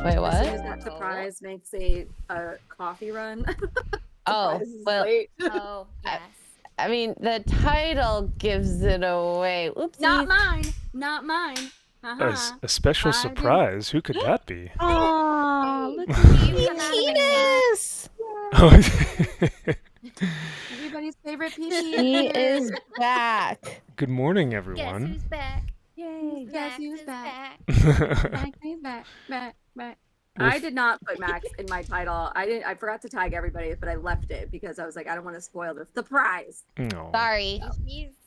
Wait, what? As soon as that surprise makes a coffee run. Oh, well, Oh, yes. I mean, the title gives it away. Oopsie. Not mine. Not mine. A special surprise. Who could that be? Oh, look at penis! Everybody's favorite PP. He is back. Good morning, Guess everyone. who's back? Yay. Guess Zaxx who's is back? back. Back. I did not put Max in my title. I forgot to tag everybody, but I left it because I was like, I don't want to spoil the surprise. No. Sorry.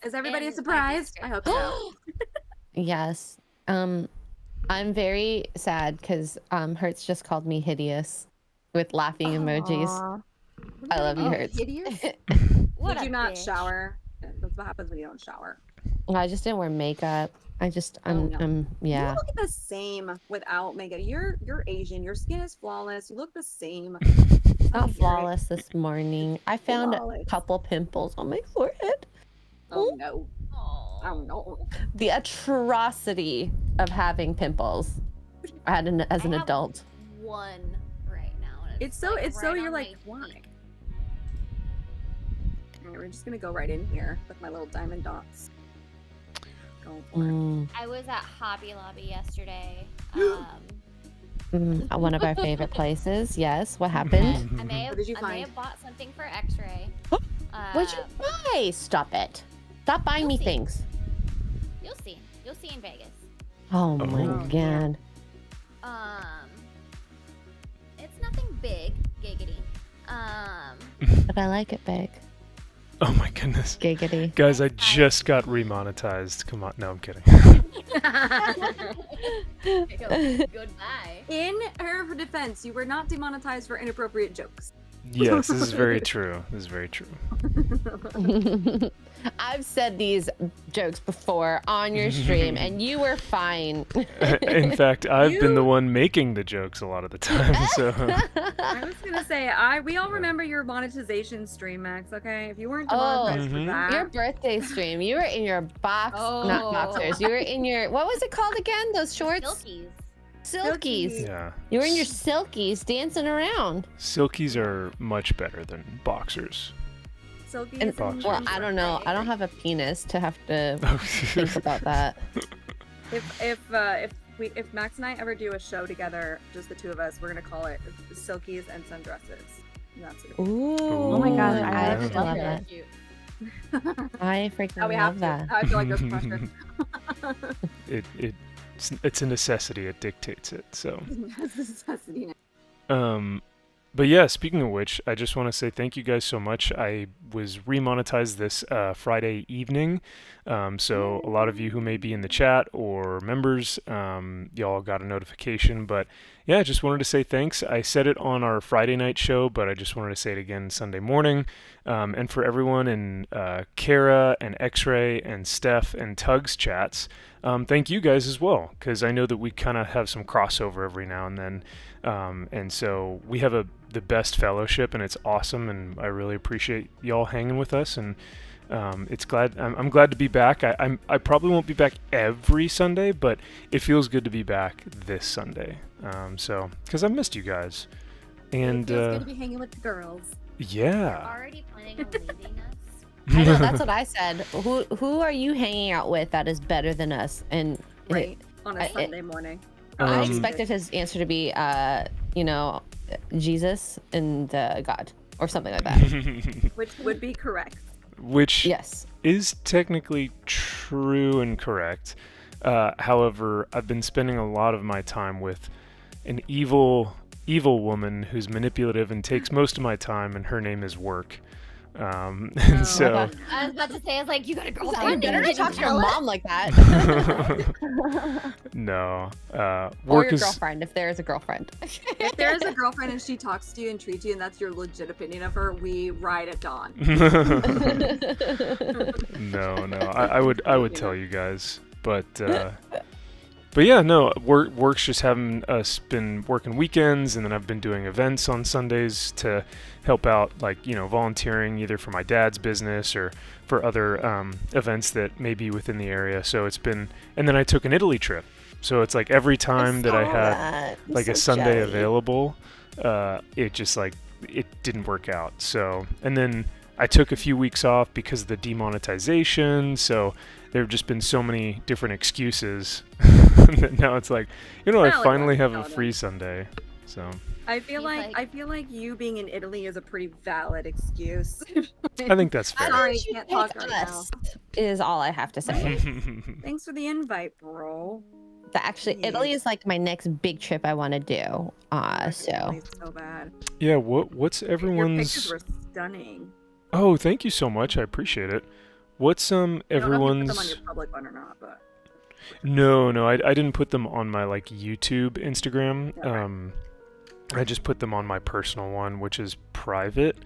Is everybody in surprised? my I hope so. Yes. I'm very sad because Hertz just called me hideous with laughing emojis. I love you, Hertz. Hideous? What Did a you not bitch. shower? That's what happens when you don't shower. I just didn't wear makeup. No. Yeah. You look the same without makeup. You're Asian. Your skin is flawless. You look the same. Not flawless this morning. I found a Flawless. couple pimples on my forehead. Oh no. Oh. Oh no. The atrocity of having pimples. I had as an I have adult. One right now. And It's so like it's so right you're on like, my why? cheek. Alright, we're just gonna go right in here with my little diamond dots. Go for it. I was at Hobby Lobby yesterday. One of our favorite places. Yes. What happened? I may have, What did you I may find? have bought something for X-ray. What'd you buy? Stop it. Stop buying me You'll see. things. You'll see. You'll see in Vegas. Oh my Oh. god. It's nothing big, giggity. But I like it big. Oh my goodness. Giggity. Guys, I just got remonetized. Come on. No, I'm kidding. Goodbye. In her defense, you were not demonetized for inappropriate jokes. Yes, this is very true. This is very true. I've said these jokes before on your stream, and you were fine. In fact, I've been the one making the jokes a lot of the time. So I was gonna say, we all remember your monetization stream, Max. Okay, if you weren't Oh, demonetized for that, your birthday stream. You were in your box, not boxers. You were in your, what was it called again? Those shorts? Silkies. Silkies. yeah, You were in your silkies dancing around. silkies are much better than boxers. Silky And, is in well, your I don't know. I don't have a penis to have to think about that. If Max and I ever do a show together, just the two of us, we're gonna call it Silkies and Sundresses. And that's it. Ooh. Oh my gosh, I I actually love That's that. cute. I freaking Now we love have that. to. I feel like there's pressure. It's a necessity. It dictates it. So. That's a necessity now. But yeah, speaking of which, I just want to say thank you guys so much. I was remonetized this Friday evening. So a lot of you who may be in the chat or members, y'all got a notification. But yeah, I just wanted to say thanks. I said it on our Friday night show, but I just wanted to say it again Sunday morning. And for everyone in Kara and X-Ray and Steph and Tug's chats, thank you guys as well, because I know that we kind of have some crossover every now and then. And so we have the best fellowship, and it's awesome, and I really appreciate y'all hanging with us. And I'm glad to be back. I probably won't be back every Sunday, but it feels good to be back this Sunday. So because I've missed you guys, and It feels good to be hanging with the girls. yeah. Already planning on leaving us. I know, that's what I said. Who are you hanging out with that is better than us? And Right. On a Sunday morning. I expected his answer to be, Jesus and God or something like that. Which would be correct. Which Yes. is technically true and correct. However, I've been spending a lot of my time with an evil woman who's manipulative and takes most of my time, and her name is work. And so I was about to say, I was like, you got a You girlfriend? better and not you talk didn't to your tell us? mom like that. no, Or work your is girlfriend, if there is a girlfriend. If there is a girlfriend and she talks to you and treats you and that's your legit opinion of her, we ride at dawn. no. I would tell you guys, but yeah, no. Work's just having us been working weekends, and then I've been doing events on Sundays to help out, like volunteering either for my dad's business or for other events that may be within the area. So it's been, and then I took an Italy trip. So it's like every time that I had like a Sunday available, it just like it didn't work out. So, and then I took a few weeks off because of the demonetization. So there have just been so many different excuses that now it's like, I finally have a free Sunday. So I feel like you being in Italy is a pretty valid excuse. I think that's fair. Sorry, can't talk right now. Is all I have to say. Thanks for the invite, bro. But actually, Italy is like my next big trip I want to do. So Italy's so bad. Yeah, what's Your everyone's? pictures were stunning. Oh, thank you so much. I appreciate it. What's I don't know if you everyone's? put them on your public one or not, but No, I didn't put them on my like YouTube, Instagram. Okay. I just put them on my personal one, which is private.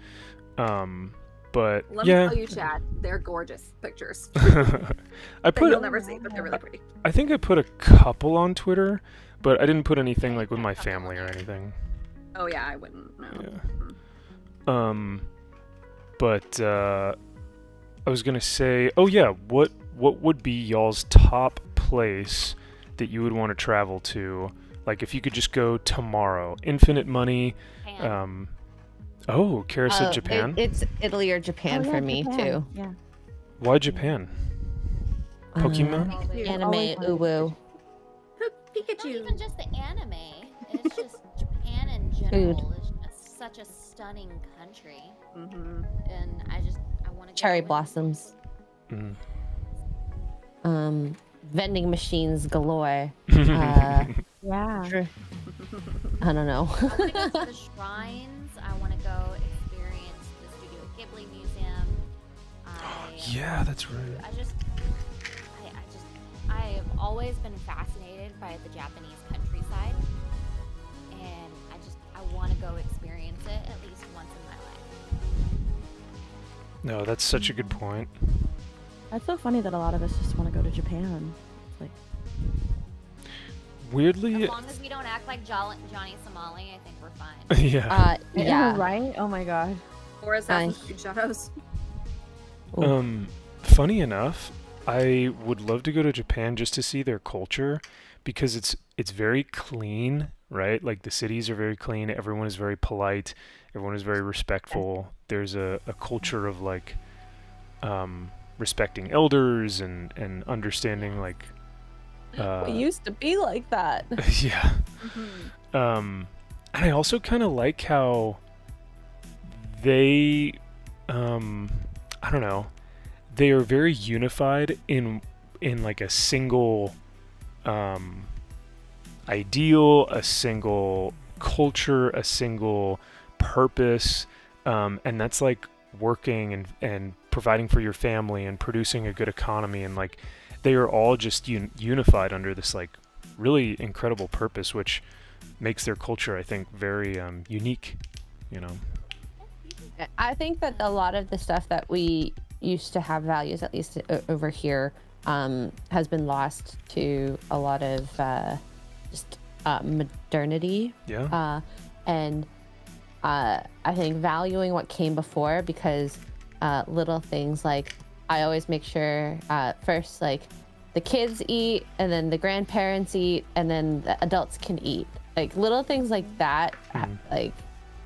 But let me yeah, tell you, Chad, they're gorgeous pictures. I That put. you'll never see, but they're really pretty. I think I put a couple on Twitter, but I didn't put anything like with my family or anything. Oh yeah, I wouldn't. No. Yeah. But I was gonna say, oh yeah, what would be y'all's top place that you would want to travel to? Like if you could just go tomorrow, infinite money. Japan. Oh, Kara said Japan. It's Italy or Japan for me too. Yeah. Why Japan? Pokemon? Anime, uwu. Not Pikachu. even just the anime. It's just Japan in general is just such a stunning country, Mm-hmm. and I want to. Cherry blossoms. Mm. Vending machines galore. Yeah. I don't know. I want to go to the shrines. I want to go experience the Studio Ghibli Museum. Yeah, that's right. I have always been fascinated by the Japanese countryside, and I want to go experience it at least once in my life. No, that's such a good point. That's so funny that a lot of us just want to go to Japan. It's like, Weirdly, As long as we don't act like Johnny Somali, I think we're fine. yeah. Yeah. right? Oh my god. Or Assassin's Creed Shadows. Funny enough, I would love to go to Japan just to see their culture because it's very clean, right? Like the cities are very clean, everyone is very polite, everyone is very respectful. There's a culture of like respecting elders and understanding like It used to be like that. yeah. Mm-hmm. And I also kind of like how they I don't know, they are very unified in like a single ideal, a single culture, a single purpose, and that's like working and providing for your family and producing a good economy, and like they are all just unified under this like really incredible purpose, which makes their culture, I think, very unique. You know. I think that a lot of the stuff that we used to have values, at least over here, has been lost to a lot of just modernity. Yeah. And I think valuing what came before, because little things like I always make sure first, like, the kids eat, and then the grandparents eat, and then the adults can eat. Like little things like that, like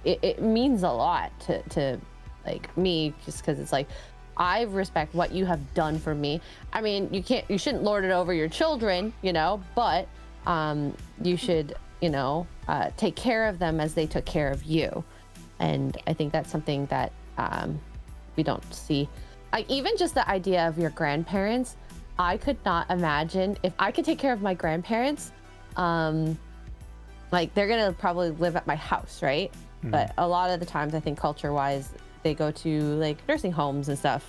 it means a lot to like me, just because it's like, I respect what you have done for me. I mean, you shouldn't lord it over your children, you know, but you should, you know, take care of them as they took care of you. And I think that's something that we don't see. Like, even just the idea of your grandparents, I could not imagine if I could take care of my grandparents. Like, they're gonna probably live at my house, right? But a lot of the times, I think culture-wise, they go to like nursing homes and stuff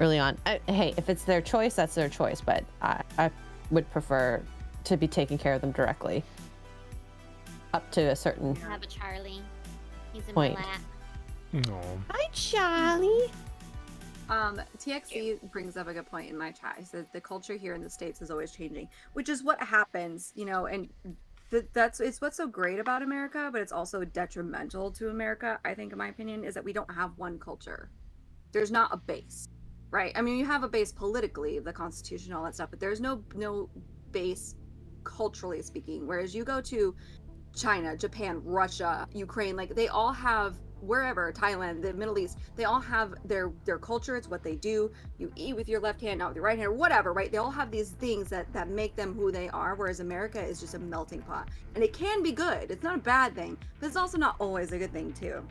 early on. Hey, if it's their choice, that's their choice. But I would prefer to be taking care of them directly up to a certain I have a Charlie. He's in point. my lap. No. Hi, Charlie. TXC brings up a good point in my chat. He says the culture here in the States is always changing, which is what happens, you know, and it's what's so great about America, but it's also detrimental to America, I think, in my opinion, is that we don't have one culture. There's not a base, right? I mean, you have a base politically, the Constitution, all that stuff, but there's no base culturally speaking. Whereas you go to China, Japan, Russia, Ukraine, like they all have, wherever, Thailand, the Middle East, they all have their culture. It's what they do. You eat with your left hand, not with your right hand, or whatever, right? They all have these things that make them who they are, whereas America is just a melting pot. And it can be good. It's not a bad thing, but it's also not always a good thing too,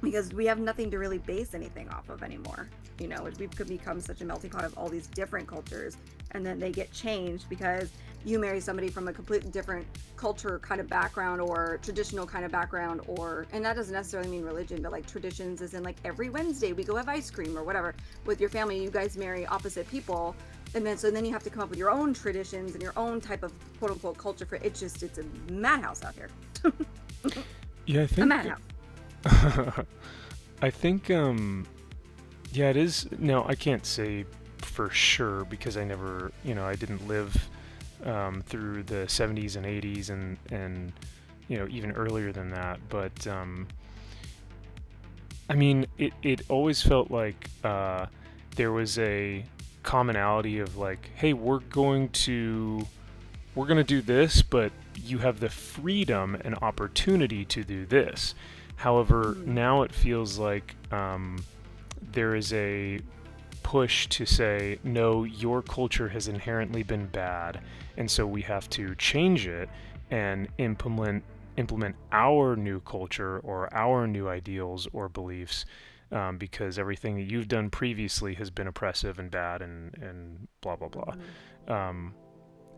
because we have nothing to really base anything off of anymore. You know, we could become such a melting pot of all these different cultures, and then they get changed because you marry somebody from a completely different culture kind of background, or traditional kind of background, or, and that doesn't necessarily mean religion, but like traditions, as in like every Wednesday we go have ice cream or whatever with your family. You guys marry opposite people, and then you have to come up with your own traditions and your own type of quote unquote culture for it. It's a madhouse out here. Yeah, I think a madhouse. I think yeah, it is. No, I can't say for sure because I never, you know, I didn't live through the 70s and 80s and you know, even earlier than that, but I mean, it always felt like there was a commonality of like, hey, we're gonna do this, but you have the freedom and opportunity to do this. However, now it feels like there is a push to say, no, your culture has inherently been bad, and so we have to change it and implement our new culture or our new ideals or beliefs, because everything that you've done previously has been oppressive and bad and blah blah blah.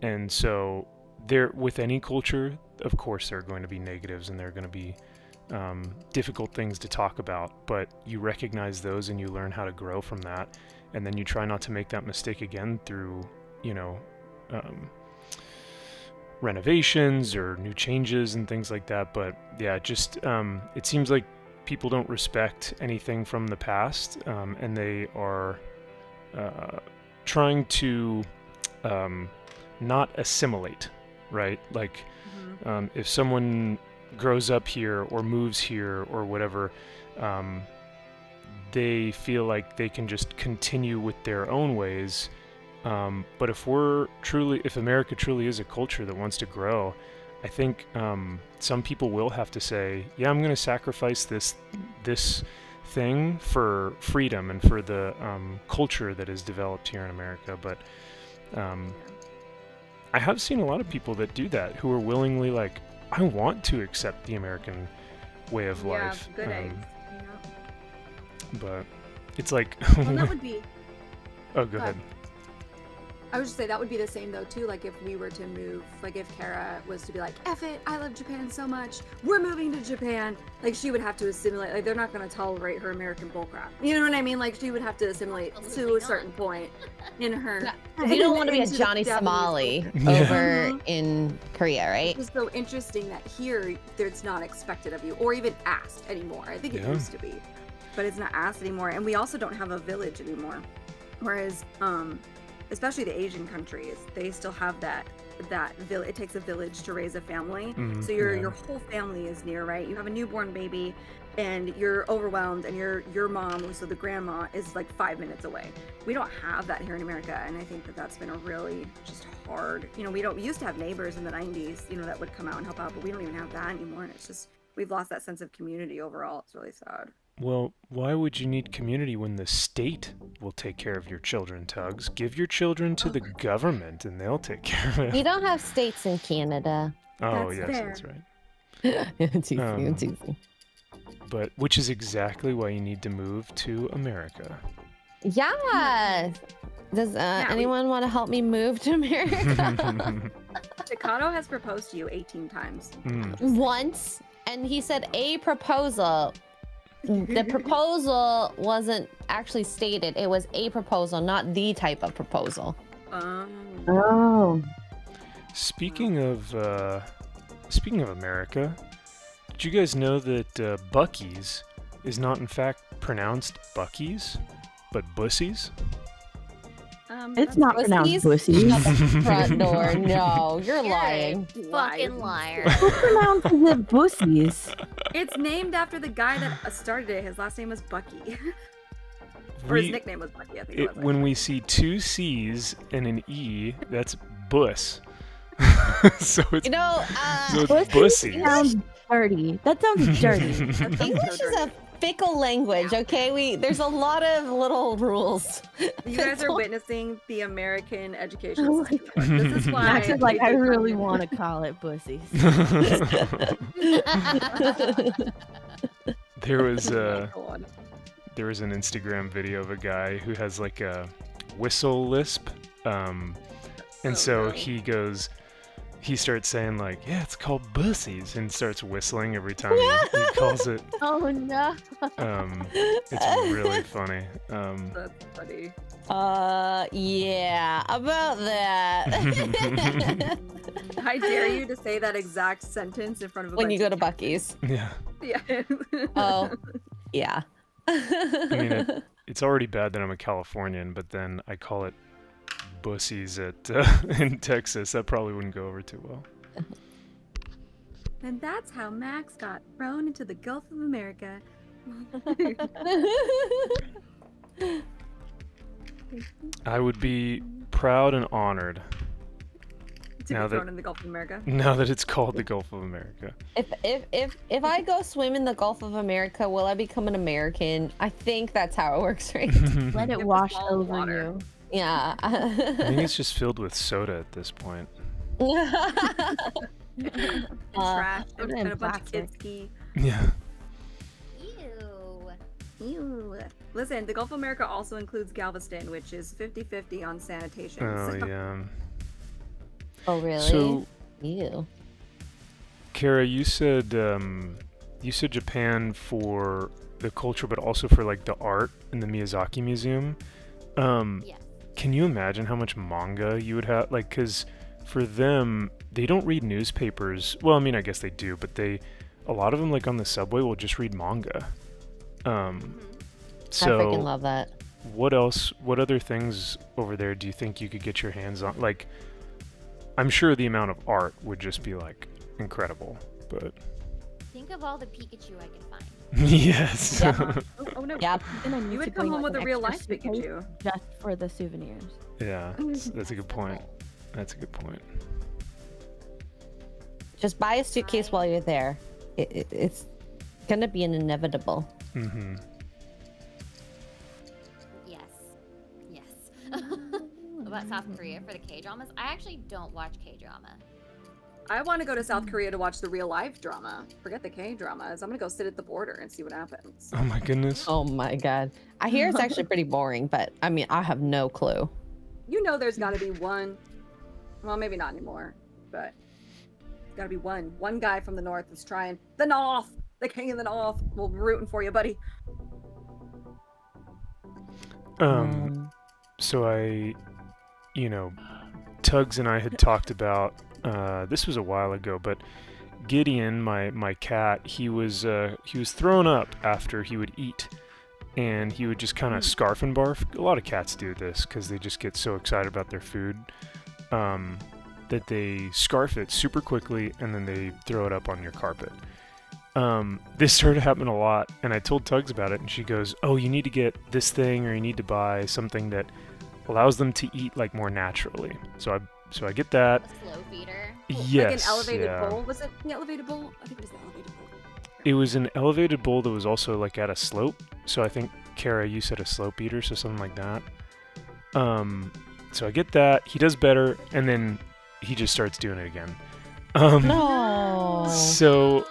And so there, with any culture, of course, there are going to be negatives and there are going to be difficult things to talk about, but you recognize those and you learn how to grow from that, and then you try not to make that mistake again through, you know, renovations or new changes and things like that. But yeah, just it seems like people don't respect anything from the past, and they are trying to not assimilate, right? Like if someone grows up here or moves here or whatever, they feel like they can just continue with their own ways. But if America truly is a culture that wants to grow, I think some people will have to say, yeah, I'm going to sacrifice this thing for freedom and for the culture that is developed here in America. But I have seen a lot of people that do that, who are willingly like, I want to accept the American way of life. Good eggs. But it's like, Well, that would be. oh, go ahead. I would just say that would be the same though too. Like if we were to move, like if Kara was to be like, "F it, I love Japan so much, we're moving to Japan." Like she would have to assimilate. Like they're not going to tolerate her American bullcrap. You know what I mean? Like she would have to assimilate to a certain point in her. You don't want to be a into the Johnny Japanese Somali culture. over in Korea, right? It's so interesting that here it's not expected of you or even asked anymore. I think it used to be, but it's not asked anymore. And we also don't have a village anymore. Whereas, especially the Asian countries, they still have that village. It takes a village to raise a family. So your whole family is near, right? You have a newborn baby and you're overwhelmed, and your mom, so the grandma, is like 5 minutes away. We don't have that here in America, and I think that's been a really just hard, we used to have neighbors in the 90s, that would come out and help out, but we don't even have that anymore, and it's just, we've lost that sense of community overall. It's really sad. Well, why would you need community when the state will take care of your children, Tugs? Give your children to the government and they'll take care of it. We don't have states in Canada. Oh, That's yes, fair. that's right. It's easy, it's easy. But which is exactly why you need to move to America. Yeah. Does anyone want to help me move to America? Staccato has proposed to you 18 times. Once, and he said a proposal. The proposal wasn't actually stated. It was a proposal, not the type of proposal. Oh. Speaking of America, did you guys know that Buc-ee's is not in fact pronounced Buc-ee's, but Bussies? It's not pronounced Bussies? bussies. Front door. No, you're lying. Fucking liar. Who pronounces it bussies? It's named after the guy that started it. His last name was Bucky. Or his nickname was Bucky, I think it was. When we see two C's and an E, that's Bus. So it's, so it's Bussies. Sounds dirty. That sounds dirty. English is a fickle language, okay? There's a lot of little rules. You guys are witnessing the American education system. This is why Max is like, I really want to call it bussies. There was an Instagram video of a guy who has like a whistle lisp, and so he starts saying like, yeah, it's called bussies, and starts whistling every time he calls it. Oh no. It's really funny. That's funny. Yeah, about that. I dare you to say that exact sentence in front of a When bunch you go of to Buc-ee's. Yeah. Yeah. Oh, yeah. I mean, it's already bad that I'm a Californian, but then I call it bussies in Texas. That probably wouldn't go over too well. And that's how Max got thrown into the Gulf of America. I would be proud and honored to be thrown in the Gulf of America. now that it's called the Gulf of America. If I go swim in the Gulf of America, will I become an American? I think that's how it works, right? Let it wash over you. Yeah. I think it's just filled with soda at this point. Trash soda and and a bunch of plastic. kids pee. Yeah. Ew. Listen, the Gulf of America also includes Galveston, which is 50-50 on sanitation. Oh, so- yeah. Oh, really? So, Ew. Kara, you said Japan for the culture, but also for like the art in the Miyazaki Museum. Yeah. Can you imagine how much manga you would have? Like, because for them, they don't read newspapers. Well, I mean, I guess they do, but a lot of them, like on the subway, will just read manga. So I freaking love that. What else? What other things over there do you think you could get your hands on? Like, I'm sure the amount of art would just be like incredible. But Think of all the Pikachu I could find. yes. Yeah. Oh no. Yep. You would come home with a real life Pikachu. Just for the souvenirs. Yeah, that's a good point. That's a good point. Just buy a suitcase while you're there. It's gonna be an inevitable. Mm-hmm. Yes. What about South Korea for the K-dramas? I actually don't watch K-drama. I want to go to South Korea to watch the real life drama. Forget the K-dramas. I'm gonna go sit at the border and see what happens. Oh my goodness. Oh my god. I hear it's actually pretty boring, but I mean, I have no clue. you know there's got to be one. Well, maybe not anymore, but there's got to be one guy from the north that's trying. The north, the king of the north. We're rooting for you, buddy. So Tugs and I had talked about, this was a while ago, but Gideon, my cat, he was thrown up after he would eat, and he would just kind of scarf and barf. A lot of cats do this because they just get so excited about their food that they scarf it super quickly and then they throw it up on your carpet. This started happening a lot, and I told Tugs about it, and she goes, "Oh, you need to get this thing, or you need to buy something that allows them to eat like more naturally." So I get that. A slow feeder. Yes. Like an elevated yeah. bowl. Was it the elevated bowl? I think it was the elevated bowl. It was an elevated bowl that was also like at a slope. So I think, Kara, you said a slope eater, so something like that. So I get that. He does better, and then he just starts doing it again. No. So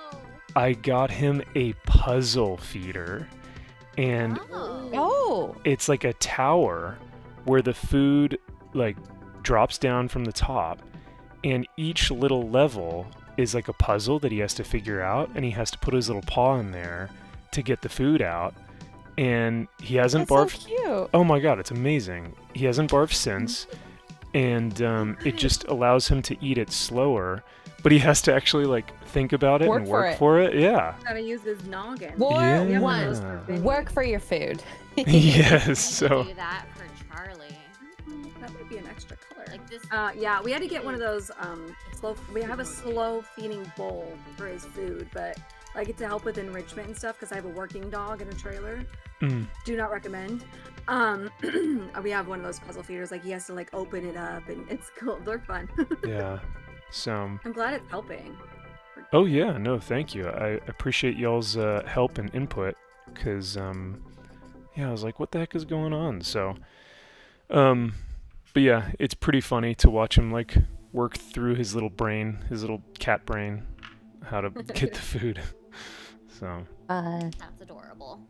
I got him a puzzle feeder, and Oh. it's like a tower where the food like drops down from the top, and each little level is like a puzzle that he has to figure out, and he has to put his little paw in there to get the food out. And he hasn't That's barfed. so cute. Oh my god, it's amazing. He hasn't barfed since, and it just allows him to eat it slower, but he has to actually like think about it Work and for work it. for it. Yeah. Gotta use his noggin. War Yeah. one. Work for your food. Yes. So. Do that for Charlie. That might be an extra color. Like this. Yeah, we had to get one of those we have a slow feeding bowl for his food, but like to help with enrichment and stuff because I have a working dog in a trailer. Do not recommend. We have one of those puzzle feeders, like he has to like open it up, and it's cool. They're fun. Yeah. So. I'm glad it's helping. Oh yeah, no, thank you. I appreciate y'all's help and input, because yeah, I was like, what the heck is going on? So, but yeah, it's pretty funny to watch him like work through his little brain, his little cat brain, how to get the food. So. That's adorable.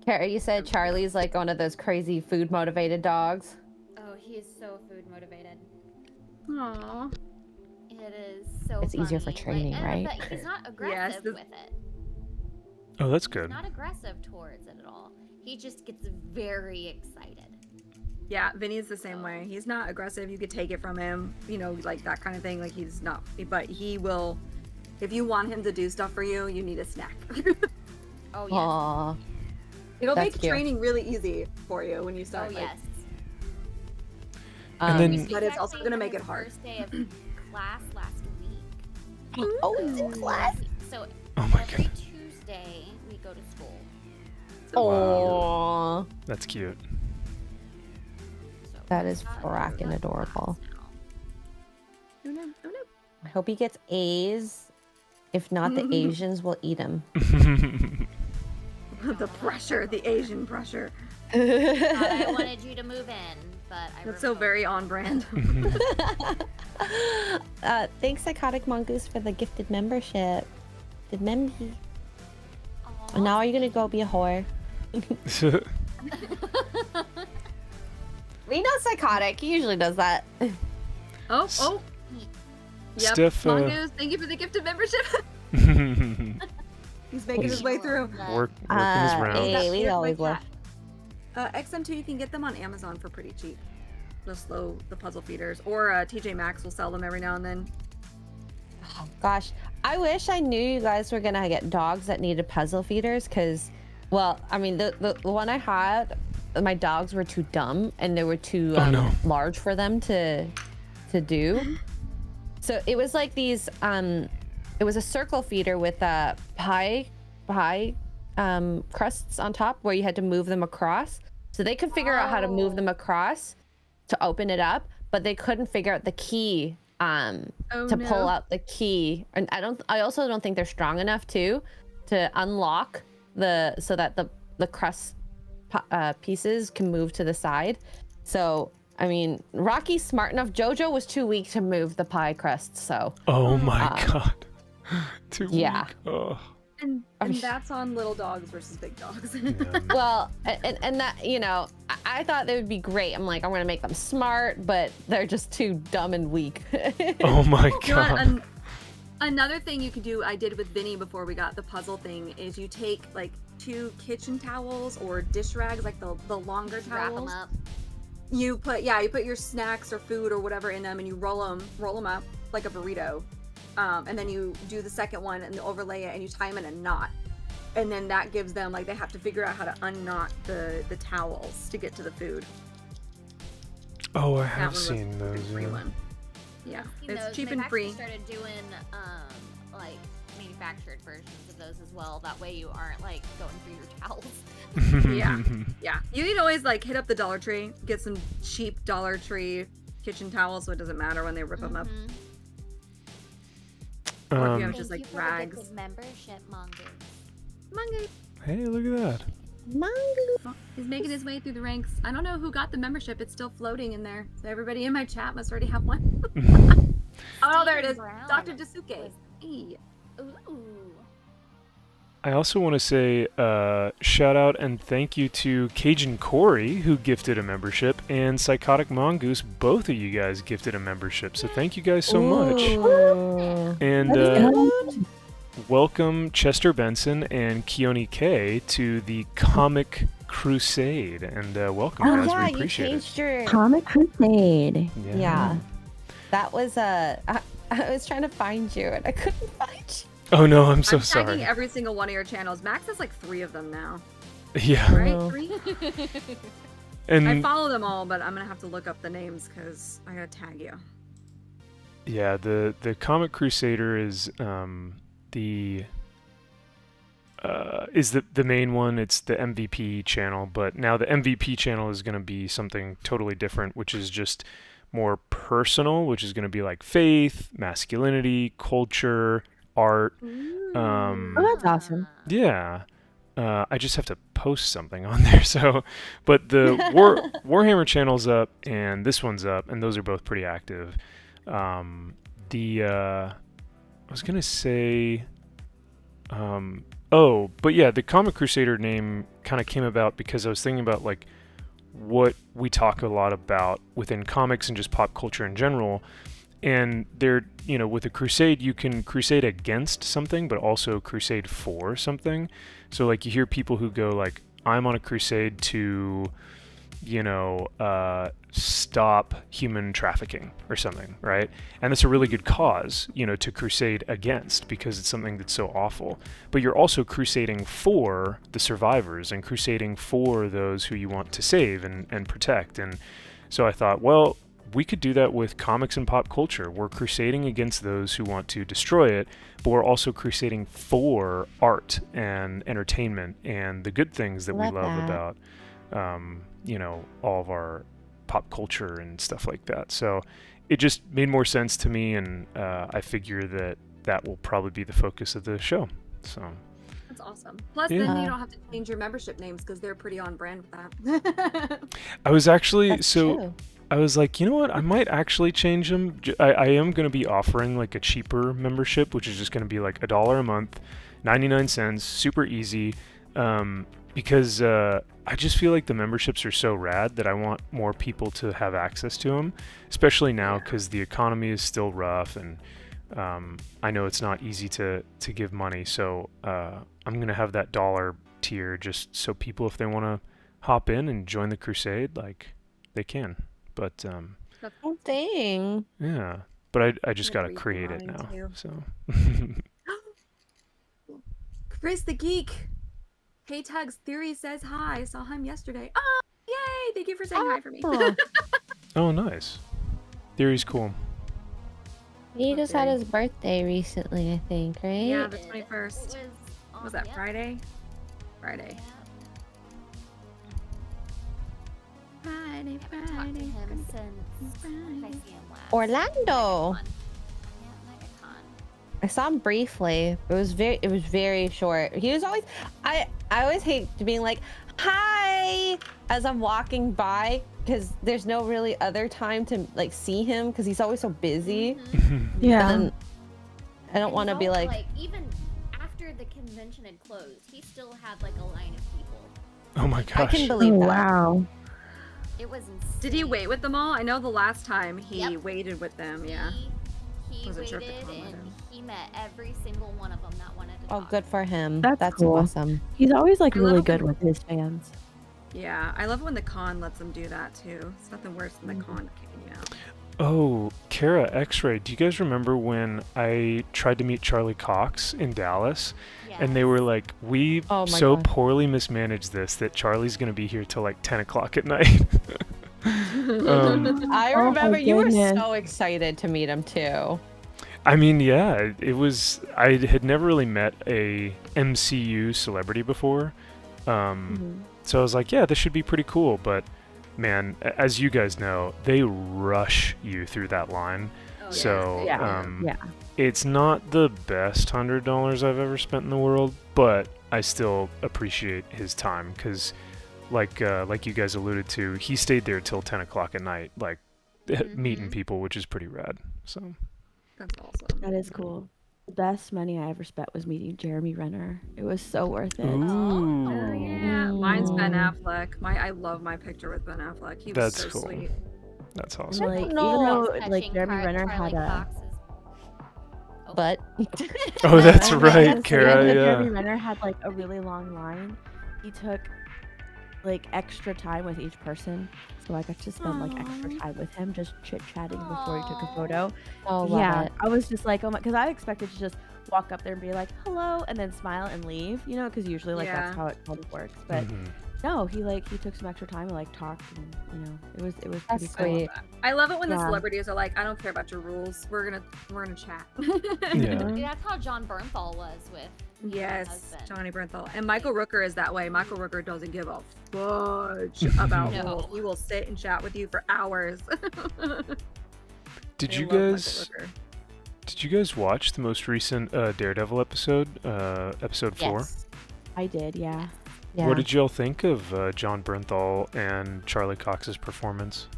Kara, you said Charlie's like one of those crazy food motivated dogs. Oh, he is so food motivated. Aww. It is so. It's easier for funny. training, and right? But he's not aggressive with it. Oh, that's He's good. not aggressive towards it at all. He just gets very excited. Yeah, Vinny's the same way. He's not aggressive. You could take it from him, like that kind of thing. Like he's not, but he will. If you want him to do stuff for you, you need a snack. Oh yes. Aww. It'll That's make cute. training really easy for you when you Oh start. yes. And then- We But it's also actually gonna make had it hard. First day of class last week. Oh, it's in class. So Oh my every goodness. Tuesday we go to school. Aww. That's cute. So That is we've got fracking class adorable. now. Oh no! Oh no! I hope he gets A's. If not, the Asians will eat him. The pressure, the Asian pressure. Thought I wanted you to move in, but I That's so revoked. very on brand. Thanks, Psychotic Mongoose, for the gifted membership. Did Memby. Aw. And now are you gonna go be a whore? We know Psychotic. He usually does that. Oh. Yep. Steph, Mongoose, thank you for the gifted membership. He's making his way through. working his rounds. Hey, we Here's my always love. cat. XM2, you can get them on Amazon for pretty cheap. The puzzle feeders, or TJ Maxx will sell them every now and then. Oh, gosh, I wish I knew you guys were gonna get dogs that needed puzzle feeders, because, well, I mean, the one I had, my dogs were too dumb and they were too large for them to do. So it was like these. It was a circle feeder with pie crusts on top where you had to move them across. So they could figure out how to move them across to open it up, but they couldn't figure out the key pull out the key. And I also don't think they're strong enough to unlock so that the crust pieces can move to the side. So I mean, Rocky's smart enough. Jojo was too weak to move the pie crust. So Oh my god. Too yeah. weak. Oh. And that's on little dogs versus big dogs. Yeah. well, and that, I thought they would be great. I'm like, I'm gonna make them smart, but they're just too dumb and weak. Oh my You know what, god. another thing you could do, I did with Vinny before we got the puzzle thing, is you take like 2 kitchen towels or dish rags, like the longer Wrap them towels. up. You put your snacks or food or whatever in them, and you roll them up like a burrito, and then you do the second one and overlay it, and you tie them in a knot, and then that gives them, like, they have to figure out how to unknot the towels to get to the food. Oh, I That have one was seen the those. free Yeah. one. Yeah, Seen it's those, cheap and and they've free. actually started doing like manufactured versions of those as well. That way you aren't like going through your towels. Yeah. Yeah, you need to always like hit up the Dollar Tree, get some cheap Dollar Tree kitchen towels, so it doesn't matter when they rip them up. Mhm. Or if you Um, have just Thank like you for the rags. gifted membership, Mongoose. Mongoose. Hey, look at that. Mongoose. He's making his way through the ranks. I don't know who got the membership. It's still floating in there. So everybody in my chat must already have one. Oh, there it is. Brown Dr. Dasuke. was- Hey. Ooh. I also want to say shout out and thank you to Cajun Corey, who gifted a membership, and Psychotic Mongoose. Both of you guys gifted a membership, so thank you guys so much. Ooh. And welcome Chester Benson and Keone K to the Comic Crusade. And welcome, Oh guys. yeah, We you appreciate it. changed your. Comic Crusade. Yeah. That was I was trying to find you and I couldn't find you. Oh no, I'm so I'm tagging sorry. every single one of your channels. Max has like 3 of them now. Yeah. Right? Oh. 3? I And follow them all, but I'm gonna have to look up the names because I gotta tag you. yeah, the Comic Crusader is the main one. It's the MVP channel, but now the MVP channel is going to be something totally different, which is just more personal, which is going to be like faith, masculinity, culture, art. Oh, that's awesome. Yeah. I just have to post something on there. So, but the Warhammer channel's up and this one's up, and those are both pretty active. I was gonna say, but yeah, the Comic Crusader name kind of came about because I was thinking about like what we talk a lot about within comics and just pop culture in general. And there, with a crusade, you can crusade against something, but also crusade for something. So like you hear people who go like, I'm on a crusade to, stop human trafficking or something, right? And that's a really good cause, to crusade against because it's something that's so awful. But you're also crusading for the survivors and crusading for those who you want to save and protect. And so I thought, well, we could do that with comics and pop culture. We're crusading against those who want to destroy it, but we're also crusading for art and entertainment and the good things that we Love love that. about, all of our pop culture and stuff like that. So it just made more sense to me, and I figure that will probably be the focus of the show. So That's awesome. Plus, Yeah. then you don't have to change your membership names because they're pretty on brand with that. I was actually That's true. I was like, you know what? I might actually change them. I am going to be offering like a cheaper membership, which is just going to be like $1 a month, 99 cents, super easy. Because I just feel like the memberships are so rad that I want more people to have access to them, especially now because the economy is still rough, and I know it's not easy to give money. So I'm going to have that $1 tier just so people, if they want to hop in and join the crusade, like they can. But Oh, dang. yeah, but I just Gonna got to create create it mine now. too. So Chris the Geek. Taitague's Theory says hi. I saw him yesterday. Oh, yay! Thank you for saying hi for me. Oh, oh, nice. Theory's cool. he just had Okay. his birthday recently, I think, right? Yeah, the It 21st. on- Was that yeah, Friday? Friday. yeah. Friday, I haven't talked to Friday. him since when did I see him last? Orlando. MegaCon. Yeah, MegaCon. I saw him briefly. It was very short. He was always I always hate being like, hi, as I'm walking by, because there's no really other time to like see him because he's always so busy. Mhm. Yeah. And I don't And want to he's be also, like, even after the convention had closed, he still had like a line of people. Oh my I gosh. can believe Oh, that. wow. It was insane. Did he wait with them all? I know the last time he Yep. waited with them. Yeah. He Wasn't sure if waited the con let and him. he met every single one of them that wanted to Oh, talk. good for him. That's cool. awesome. He's always like I love really it good when- with his fans. Yeah, I love it when the con lets them do that too. It's nothing worse than the con kicking you out. Oh, Kara X-Ray, do you guys remember when I tried to meet Charlie Cox in Dallas? And they were like, we Oh my so God. poorly mismanaged this that Charlie's going to be here till like 10 o'clock at night. I Oh my remember you were goodness. so excited to meet him too. I mean, yeah, it was, I had never really met a MCU celebrity before. So I was like, yeah, this should be pretty cool. But man, as you guys know, they rush you through that line. Oh, So, Yeah. Yeah. It's not the best $100 I've ever spent in the world, but I still appreciate his time because, like you guys alluded to, he stayed there till 10 o'clock at night, like meeting people, which is pretty rad. So That's awesome. That is cool. The best money I ever spent was meeting Jeremy Renner. It was so worth it. Ooh, Oh, yeah. Mine's Ben Mm. Affleck. I love my picture with Ben Affleck. He was That's so cool. sweet. that's And, awesome. like, don't even know. though like Jeremy Renner had a But Oh, that's I right, guess Kara. even though Yeah. Jeremy Renner had like a really long line, he took like extra time with each person, so I got to spend like extra time with him, just chit chatting before he took a photo. oh, love Yeah, it. I was just like, oh my, because I expected to just walk up there and be like, hello, and then smile and leave, you know, because usually like Yeah. that's how it kind of works. But Mhm. no, he took some extra time and like talked, and you know, it was pretty That's cool. sweet. I love it when the Yeah. celebrities are like, I don't care about your rules. We're gonna chat. Yeah. Dude, that's how John Bernthal was with my Yes, husband. Johnny Bernthal. And Michael Rooker is that way. Michael Rooker doesn't give a fudge about No. rules. He will sit and chat with you for hours. Did I you love Michael guys Rooker. did you guys watch the most recent Daredevil episode, episode 4? Yes. I did, yeah. Yeah. What did y'all think of John Bernthal and Charlie Cox's performance?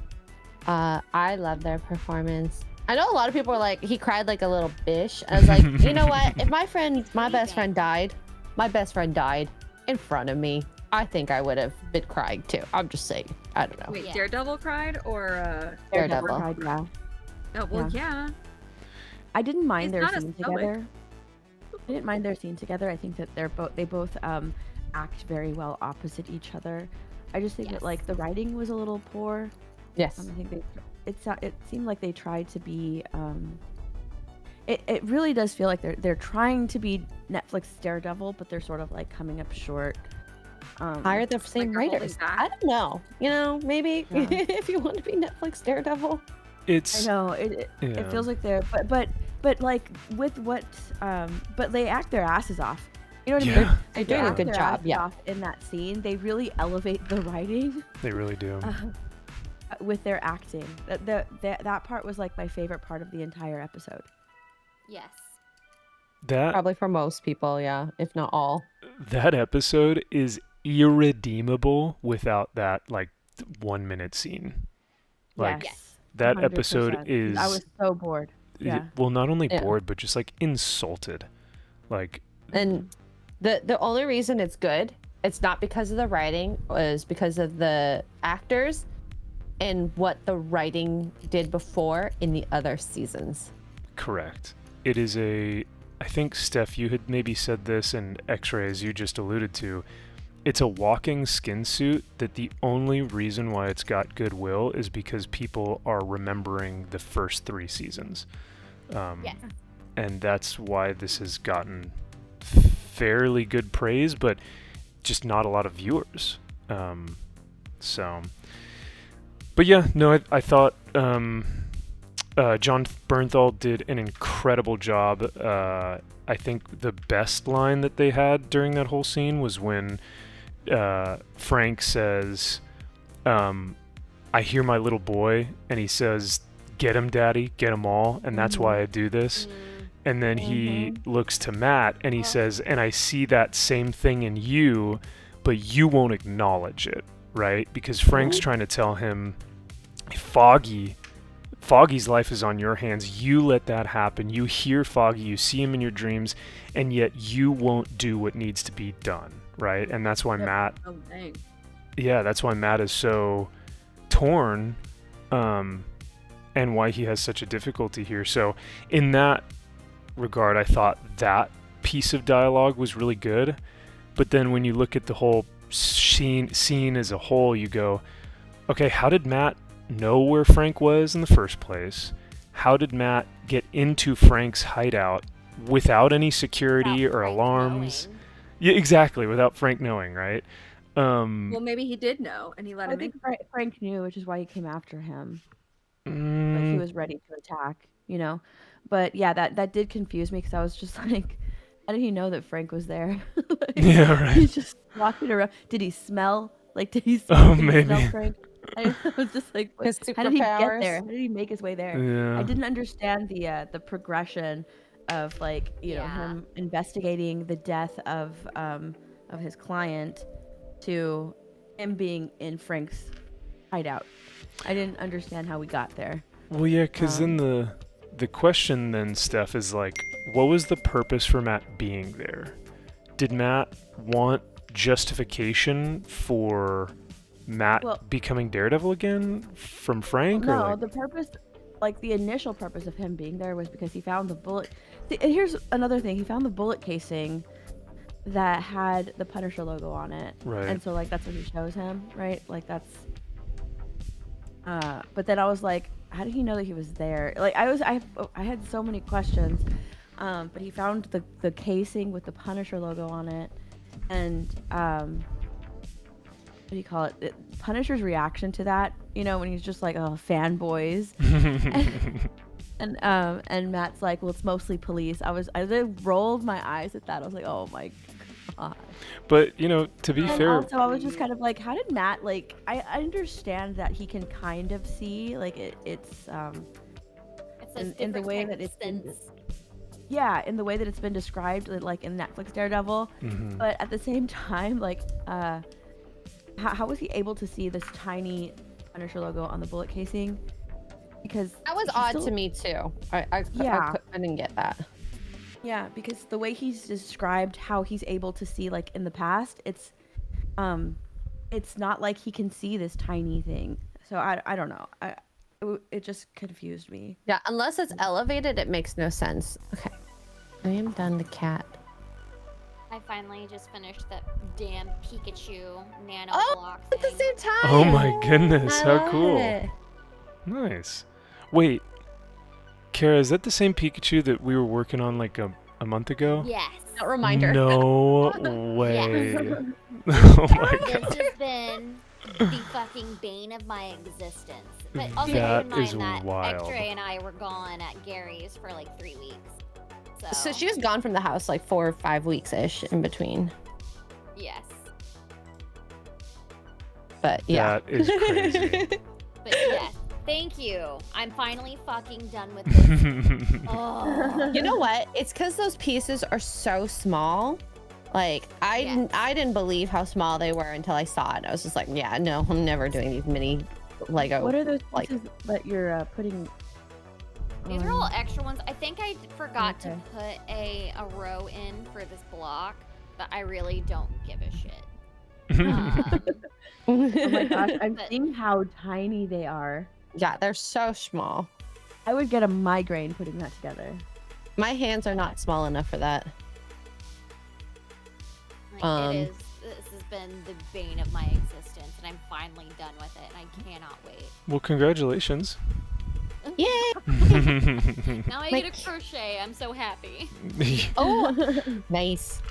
I love their performance. I know a lot of people were like, he cried like a little bitch. I was like, you know what? If my best friend died in front of me, I think I would have been crying too. I'm just saying. I don't know. Wait, Yeah. Daredevil cried or Daredevil. Cried, yeah. Oh well, yeah. I didn't mind He's their not a scene stoic. together. I didn't mind their scene together. I think that they both act very well opposite each other. I just think Yes. that like the writing was a little poor. Yes. I think it seemed like they tried to be. It really does feel like they're trying to be Netflix Daredevil, but they're sort of like coming up short. Hire the same they're holding writers. back? I don't know. You know, maybe Yeah. if you want to be Netflix Daredevil. It's I know it yeah. feels like they're but like with what but they act their asses off. You know what I mean? Yeah. They're They doing a act good their job. asses Yeah. off in that scene. They really elevate the writing They really do. with their acting. That part was like my favorite part of the entire episode. Yes. That Probably for most people, yeah, if not all. that episode is irredeemable without that like 1 minute scene. Like Yes. that episode 100%. is I was so bored. Yeah. well, not only Yeah. bored but just like insulted. Like And the only reason it's good, it's not because of the writing, is because of the actors and what the writing did before in the other seasons. correct. It is I think Steph, you had maybe said this, and X-Ray, as you just alluded to, it's a walking skin suit that the only reason why it's got goodwill is because people are remembering the first 3 seasons. Yes. And that's why this has gotten fairly good praise, but just not a lot of viewers. But yeah, no, I thought John Bernthal did an incredible job. I think the best line that they had during that whole scene was when Frank says, I hear my little boy, and he says, get him, daddy, get them all, and that's why I do this. And then he looks to Matt and he says, and I see that same thing in you, but you won't acknowledge it, right? Because Frank's trying to tell him, Foggy's life is on your hands. You let that happen. You hear Foggy, you see him in your dreams, and yet you won't do what needs to be done, right? And that's why Matt, Oh dang. that's why Matt is so torn, and why he has such a difficulty here. So in that regard, I thought that piece of dialogue was really good. But then when you look at the whole scene as a whole, you go, okay, how did Matt know where Frank was in the first place? How did Matt get into Frank's hideout without any security Without or Frank alarms? knowing. Yeah, exactly, without Frank knowing, right? Well, maybe he did know, and he let I him in. think Frank knew, which is why he came after him. Like he Mm, was ready to attack, you know. But yeah, that did confuse me because I was just like, how did he know that Frank was there? Like, yeah, right. he's just walking around. Did he smell? Like, did he Oh, smell maybe. Frank? I was just like, His how did he get superpowers. there? How did he make his way there? I Yeah. didn't understand the progression of like, you know, Yeah. him investigating the death of his client to him being in Frank's hideout. I didn't understand how we got there. Well, yeah, because then the question then, Steph, is like, what was the purpose for Matt being there? Did Matt want justification for Matt Well- becoming Daredevil again from Frank? No, or like, the purpose, like the initial purpose of him being there was because he found the bullet. See, and here's another thing: he found the bullet casing that had the Punisher logo on it, Right. and so like that's what he shows him, right? Like that's. But then I was like, how did he know that he was there? Like I had so many questions. But he found the casing with the Punisher logo on it, and what do you call it? Punisher's reaction to that, you know, when he's just like, oh, fanboys, and Matt's like, well, it's mostly police. I rolled my eyes at that. I was like, oh my god. But you know, to be And fair, also, I was just kind of like, how did Matt like? I understand that he can kind of see, like it's It's a in the different way type that of it's been, sense. yeah, in the way that it's been described, like in Netflix Daredevil. Mhm. But at the same time, like, how was he able to see this tiny Punisher logo on the bullet casing? Because That was he odd still- to me too. I Yeah. didn't get that. Yeah, because the way he's described how he's able to see, like in the past, it's not like he can see this tiny thing. So I don't know. It just confused me. Yeah, unless it's elevated, it makes no sense. Okay, I am done the cat. I finally just finished that damn Pikachu nano Oh, block at the thing. same time. Oh my goodness, I how love cool. it. Nice. Wait, Kara, is that the same Pikachu that we were working on like a month ago? Yes. A reminder. No way. Yes. Oh my god. This has been the fucking bane of my existence. But also That keep in is mind that wild. X-Ray and I were gone at Gary's for like 3 weeks. So she was gone from the house like 4 or 5 weeks ish in between. Yes. But yeah. That is crazy. But yes, thank you. I'm finally fucking done with this. Oh. You know what? It's because those pieces are so small. Like Yes. I didn't believe how small they were until I saw it. I was just like, yeah, no, I'm never doing these mini Lego. What are those like- pieces that you're putting? These are all extra ones. I think I forgot Okay. to put a row in for this block, but I really don't give a shit. Oh my gosh, I'm But- seeing how tiny they are. Yeah, they're so small. I would get a migraine putting that together. My hands are not small enough for that. Like, this has been the bane of my existence, and I'm finally done with it, and I cannot wait. Well, congratulations. Yay! Now I Like- get a crochet. I'm so happy. Oh, nice.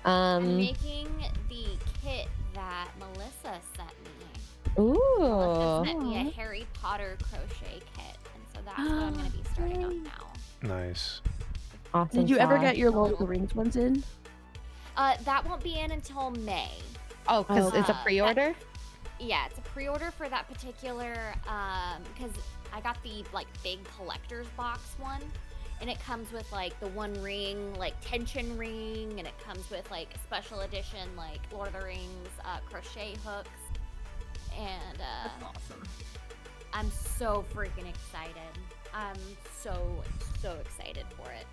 I'm making the kit that Melissa sent me. Melissa Ooh. sent me a Harry Potter crochet kit, and so that's what I'm going to be starting on now. Nice. Awesome. Did you ever sauce. get your Lord of the Rings ones in? That won't be in until May. Oh, because it's a that- pre-order. Yeah, it's a pre-order for that particular, because I got the, like, big collector's box one, and it comes with, like, the one ring, like, tension ring, and it comes with, like, special edition, like, Lord of the Rings crochet hooks, and, Awesome. I'm so freaking excited. I'm so excited for it.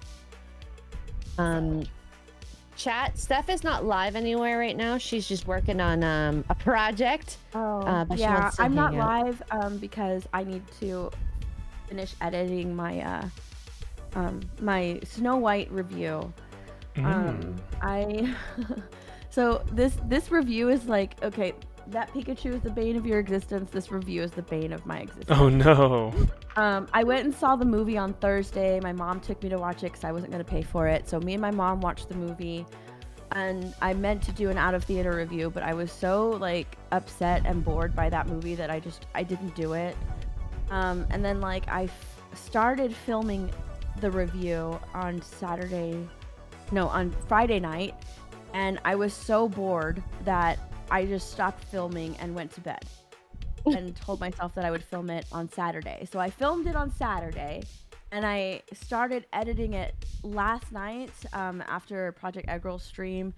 chat, Steph is not live anywhere right now. She's just working on a project. But she yeah, wants to I'm not hang out. live because I need to finish editing my my Snow White review. I so this review is like, okay, that Pikachu is the bane of your existence. This review is the bane of my existence. Oh no. I went and saw the movie on Thursday. My mom took me to watch it because I wasn't going to pay for it. So me and my mom watched the movie, and I meant to do an out of theater review, but I was so like upset and bored by that movie that I didn't do it. And then like I started filming the review on Friday night, and I was so bored that I just stopped filming and went to bed. And told myself that I would film it on Saturday. So I filmed it on Saturday, and I started editing it last night after Project Eggroll stream,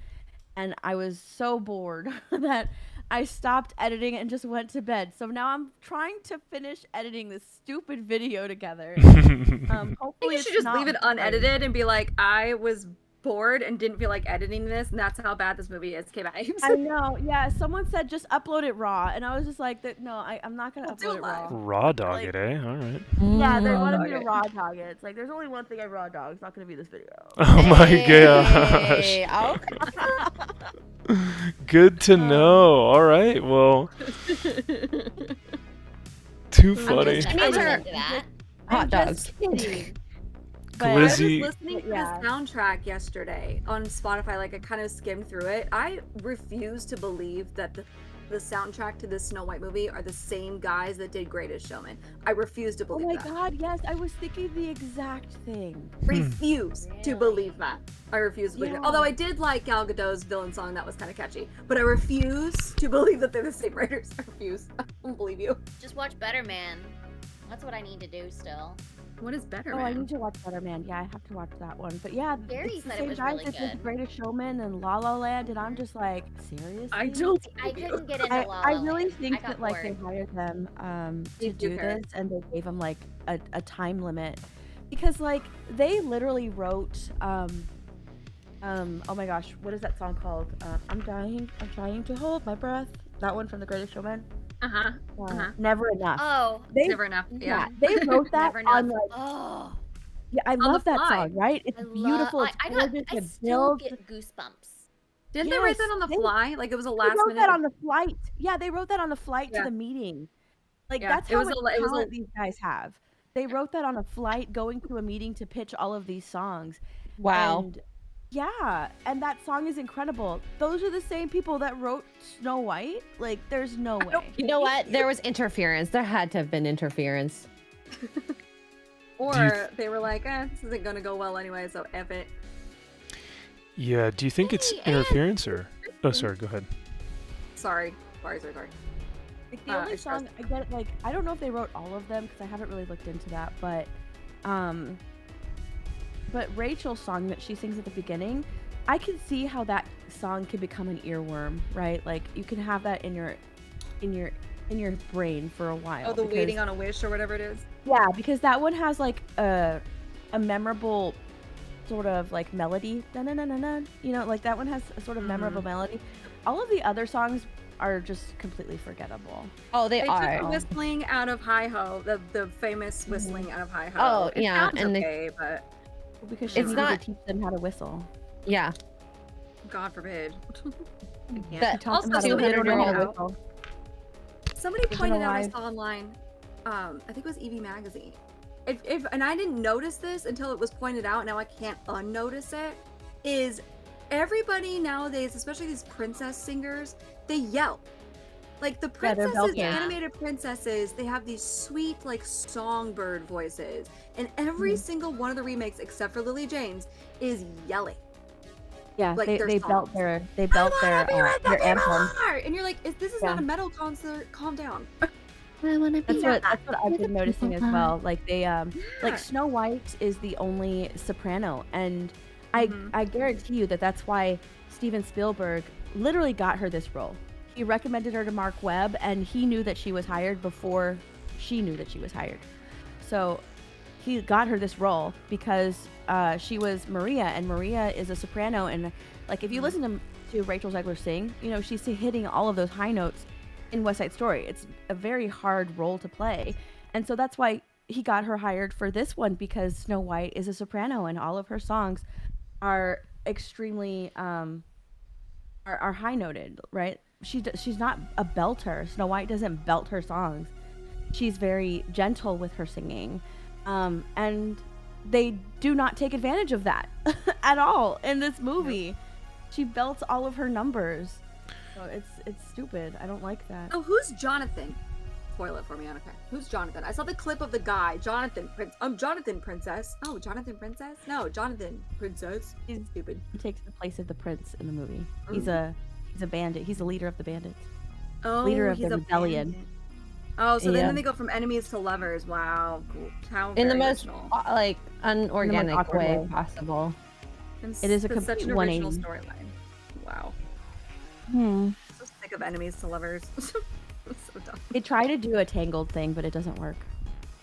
and I was so bored that I stopped editing and just went to bed. So now I'm trying to finish editing this stupid video together. I think Hopefully you should just leave it boring. unedited and be like, I was bored and didn't feel like editing this, and that's how bad this movie is. Okay, I know, yeah. Someone said just upload it raw, and I was just like, no, I'm not gonna We'll do upload it it raw. Raw dog Like- it, eh? All right. Yeah, they wanted me to Okay. raw dog it. It's like there's only one thing I raw dog. It's not gonna be this video. Oh my gosh. Hey, okay. Good to know. All right. Well, too funny. I'm These are into that. hot I'm dogs. just kidding. But I was Glizzy- listening to Yeah. the soundtrack yesterday on Spotify. Like, I kind of skimmed through it. I refuse to believe that the soundtrack to this Snow White movie are the same guys that did Greatest Showman. I refuse to oh believe my that. god, yes, I was thinking the exact thing. Refuse to Really? believe that. I refuse to believe it. Yeah. Although I did like Gal Gadot's villain song, that was kind of catchy. But I refuse to believe that they're the same writers. I refuse. I don't believe you. Just watch Better Man. That's what I need to do still. What is better, Oh, I man? need to watch Better Man. Yeah, I have to watch that one. But yeah, Gary it's the said it same was guys really that did The good. Greatest Showman and La La Land, and I'm just like, seriously? I don't. I believe you. couldn't get into I, La I La really Land. think I got that like they bored. hired them They to do do care. this, and they gave them like a time limit, because like they literally wrote oh my gosh, what is that song called? I'm trying to hold my breath. That one from The Greatest Showman. Uh-huh. Uh-huh. Never Enough. Oh. They Never enough. Yeah. they wrote that Never on enough. like Oh. yeah, I the love that fly. song, right? It's I love. beautiful. It's I gorgeous. I It still builds. get goosebumps. Didn't they write that Yes, on the they- fly? Like, it was a They last wrote minute. that on the flight. Yeah, they wrote that on the flight Yeah. to the meeting. Like Yeah, that's it how was much a- it was a- talent these guys have. They wrote that on a flight going to a meeting to pitch all of these songs. Wow. And yeah, and that song is incredible. Those are the same people that wrote Snow White. Like, there's no way. You know what? There was interference. There had to have been interference. Or they were like, this isn't gonna go well anyway, so F it. Yeah. Do you think it's Hey, and- interference or? Oh, sorry. Go ahead. Sorry. Like the only it's song I get, like I don't know if they wrote all of them because I haven't really looked into that, but Rachel's song that she sings at the beginning, I can see how that song could become an earworm, right? Like you can have that in your brain for a while. Oh, the because- Waiting on a Wish or whatever it is. Yeah, because that one has like a memorable sort of like melody. Na-na-na-na-na. You know, like that one has a sort of memorable melody. All of the other songs are just completely forgettable. Oh, they They are. took the whistling out of Hi Ho, the famous whistling out of Hi Ho. Oh, It yeah, sounds and okay, but Because she It's needed not- to teach them how to whistle. Yeah. God forbid. I can't. That- She taught them Also, how to somebody they don't know how to pointed out- whistle. Somebody Isn't pointed out I alive. saw online, I think it was EV Magazine. If and I didn't notice this until it was pointed out, now I can't unnotice it, is everybody nowadays, especially these princess singers, they yell. Like the Yeah, they're princesses, the belting. animated princesses, they have these sweet like songbird voices. And every Mm-hmm. single one of the remakes, except for Lily James, is yelling. Yeah, like, they, their they belt songs. their Their anthem. And you're like, this is not a metal concert. Calm down. I want to be That's what I've been noticing as well. Like they Yeah. like Snow White is the only soprano, and Mhm. I guarantee you that that's why Steven Spielberg literally got her this role. He recommended her to Mark Webb, and he knew that she was hired before she knew that she was hired. So he got her this role because she was Maria, and Maria is a soprano, and Like if you listen to Rachel Zegler sing, you know, she's hitting all of those high notes in West Side Story. It's a very hard role to play. And so that's why he got her hired for this one, because Snow White is a soprano and all of her songs are extremely are high noted, right? She's not a belter. Snow White doesn't belt her songs. She's very gentle with her singing. And they do not take advantage of that at all in this movie. Nope. She belts all of her numbers. So it's stupid. I don't like that. Oh, who's Jonathan? Spoil it for me, Annika. Who's Jonathan? I saw the clip of the guy, Jonathan Princess. Oh, Jonathan Princess? No, Jonathan Princess. He's stupid. He takes the place of the prince in the movie. He's a bandit. He's the leader of the bandits. Oh, leader of the rebellion. Bandit. Oh, so then they go from enemies to lovers. Wow, cool. How in the most original. like unorganic way possible. It is a such complete an original 180. storyline. Wow. I'm so sick of enemies to lovers. So dumb. They try to do a Tangled thing, but it doesn't work.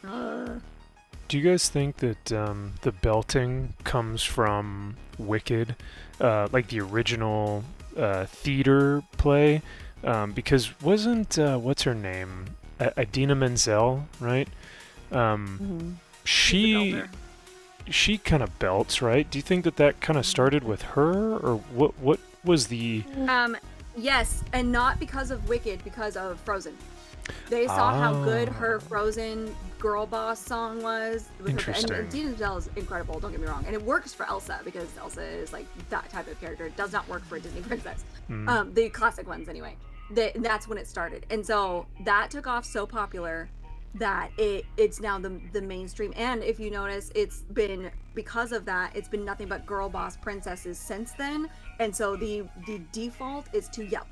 Do you guys think that the belting comes from Wicked, like the original theater play? Because wasn't what's her name, Idina Menzel, right? She kind of belts, right? Do you think that kind of started with her, or what was the? Yes, and not because of Wicked, because of Frozen. They saw how good her Frozen girl boss song was. Interesting. And Idina Menzel is incredible, don't get me wrong. And it works for Elsa, because Elsa is like that type of character. It does not work for a Disney princess. The classic ones anyway. That's when it started. And so that took off so popular that it's now the mainstream. And if you notice, it's been, because of that, it's been nothing but girl boss princesses since then. And so the default is to yell,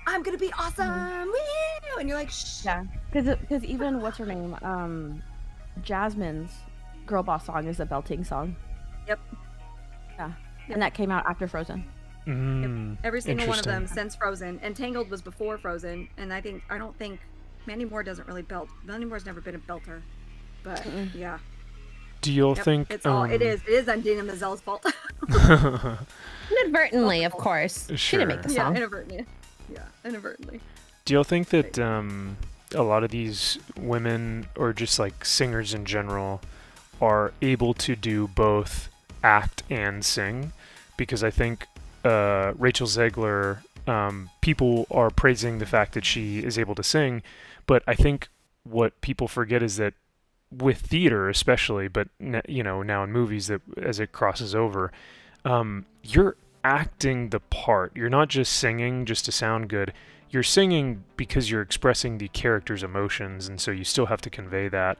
I'm gonna be awesome, woo! And you're like, shh. Yeah, because even what's her name, Jasmine's girl boss song is a belting song. Yep. Yeah, and that came out after Frozen. Yep. Every single one of them since Frozen, and Tangled was before Frozen. And I don't think Mandy Moore doesn't really belt. Mandy Moore's never been a belter, but yeah. Do you all think it's all it is Idina Menzel's fault? Inadvertently, of course. Sure. She didn't make the song. Inadvertently. Do y'all think that a lot of these women, or just like singers in general, are able to do both act and sing? Because I think Rachel Zegler, people are praising the fact that she is able to sing, but I think what people forget is that with theater especially, but now in movies, that as it crosses over, you're acting the part. You're not just singing just to sound good. You're singing because you're expressing the character's emotions, and so you still have to convey that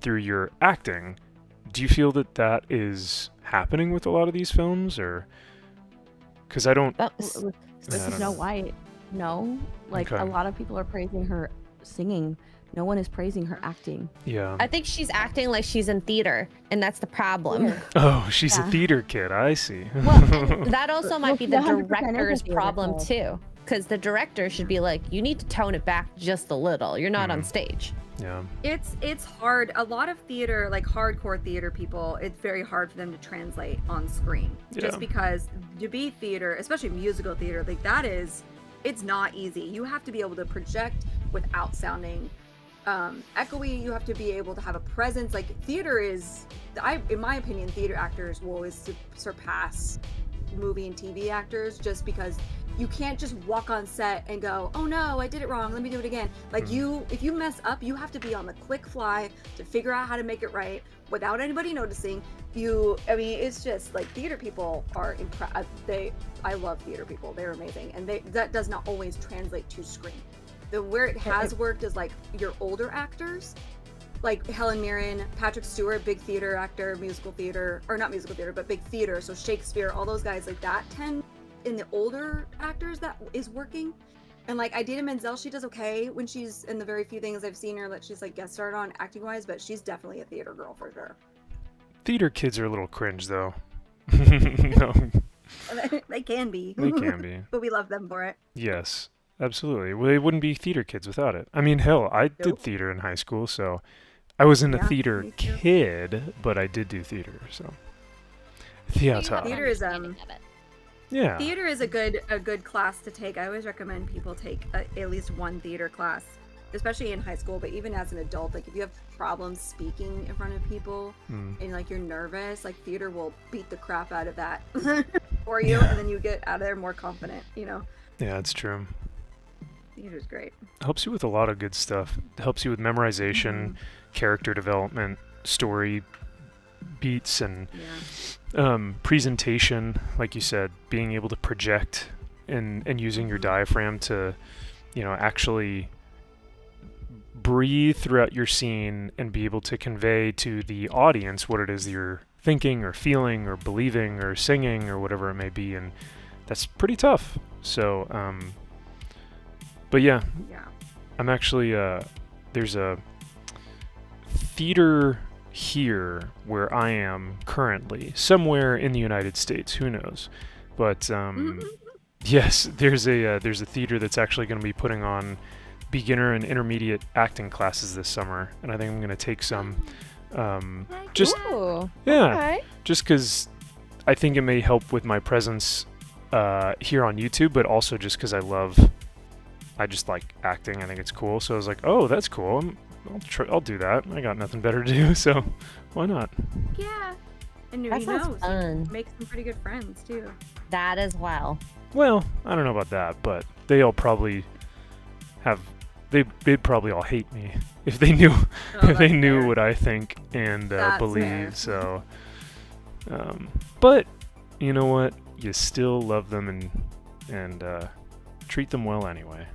through your acting. Do you feel that is happening with a lot of these films, or? Because I don't. This is Snow White. No, like a lot of people are praising her singing. No one is praising her acting. Yeah. I think she's acting like she's in theater, and that's the problem. Oh, she's a theater kid. I see. Well, that also might be the director's problem too, because the director should be like, you need to tone it back just a little. You're not on stage. Yeah. It's hard. A lot of theater, like hardcore theater people, it's very hard for them to translate on screen. Yeah. Just because to be theater, especially musical theater, like it's not easy. You have to be able to project without sounding echoey. You have to be able to have a presence. Like theater is, in my opinion, theater actors will always surpass movie and TV actors, just because you can't just walk on set and go, oh no, I did it wrong, let me do it again. Like if you mess up, you have to be on the quick fly to figure out how to make it right without anybody noticing. It's just like theater people are I love theater people. They're amazing, and that does not always translate to screen. Where it has worked is like your older actors, like Helen Mirren, Patrick Stewart, big theater actor, musical theater, or not musical theater, but big theater. So Shakespeare, all those guys like that tend in the older actors that is working. And like Idina Menzel, she does okay when she's in the very few things I've seen her that she's like guest starred on acting wise, but she's definitely a theater girl for sure. Theater kids are a little cringe though. No. They can be. They can be. But we love them for it. Yes. Absolutely. Well, they wouldn't be theater kids without it. I mean, hell, I did theater in high school, so I wasn't a theater kid, but I did do theater, so. Theater. Theater is Yeah. Theater is a good class to take. I always recommend people take at least one theater class, especially in high school, but even as an adult. Like if you have problems speaking in front of people and like you're nervous, like theater will beat the crap out of that for you, and then you get out of there more confident, you know. Yeah, it's true. Theater's great. Helps you with a lot of good stuff. It helps you with memorization, character development, story beats, and presentation. Like you said, being able to project and using your diaphragm to, you know, actually breathe throughout your scene and be able to convey to the audience what it is you're thinking or feeling or believing or singing or whatever it may be, and that's pretty tough. So but yeah, I'm actually there's a theater here where I am currently, somewhere in the United States, who knows, but yes, there's a theater that's actually going to be putting on beginner and intermediate acting classes this summer, and I think I'm going to take some just just because I think it may help with my presence here on YouTube, but also just because I just like acting. I think it's cool. So I was like, oh, that's cool. I'll do that. I got nothing better to do, so why not? Yeah. And who That sounds knows? fun. Make some pretty good friends too. That as well. Well, I don't know about that, but they all probably have. They'd probably all hate me if they knew if they knew what I think and believe. Fair. So, but you know what? You still love them and treat them well anyway.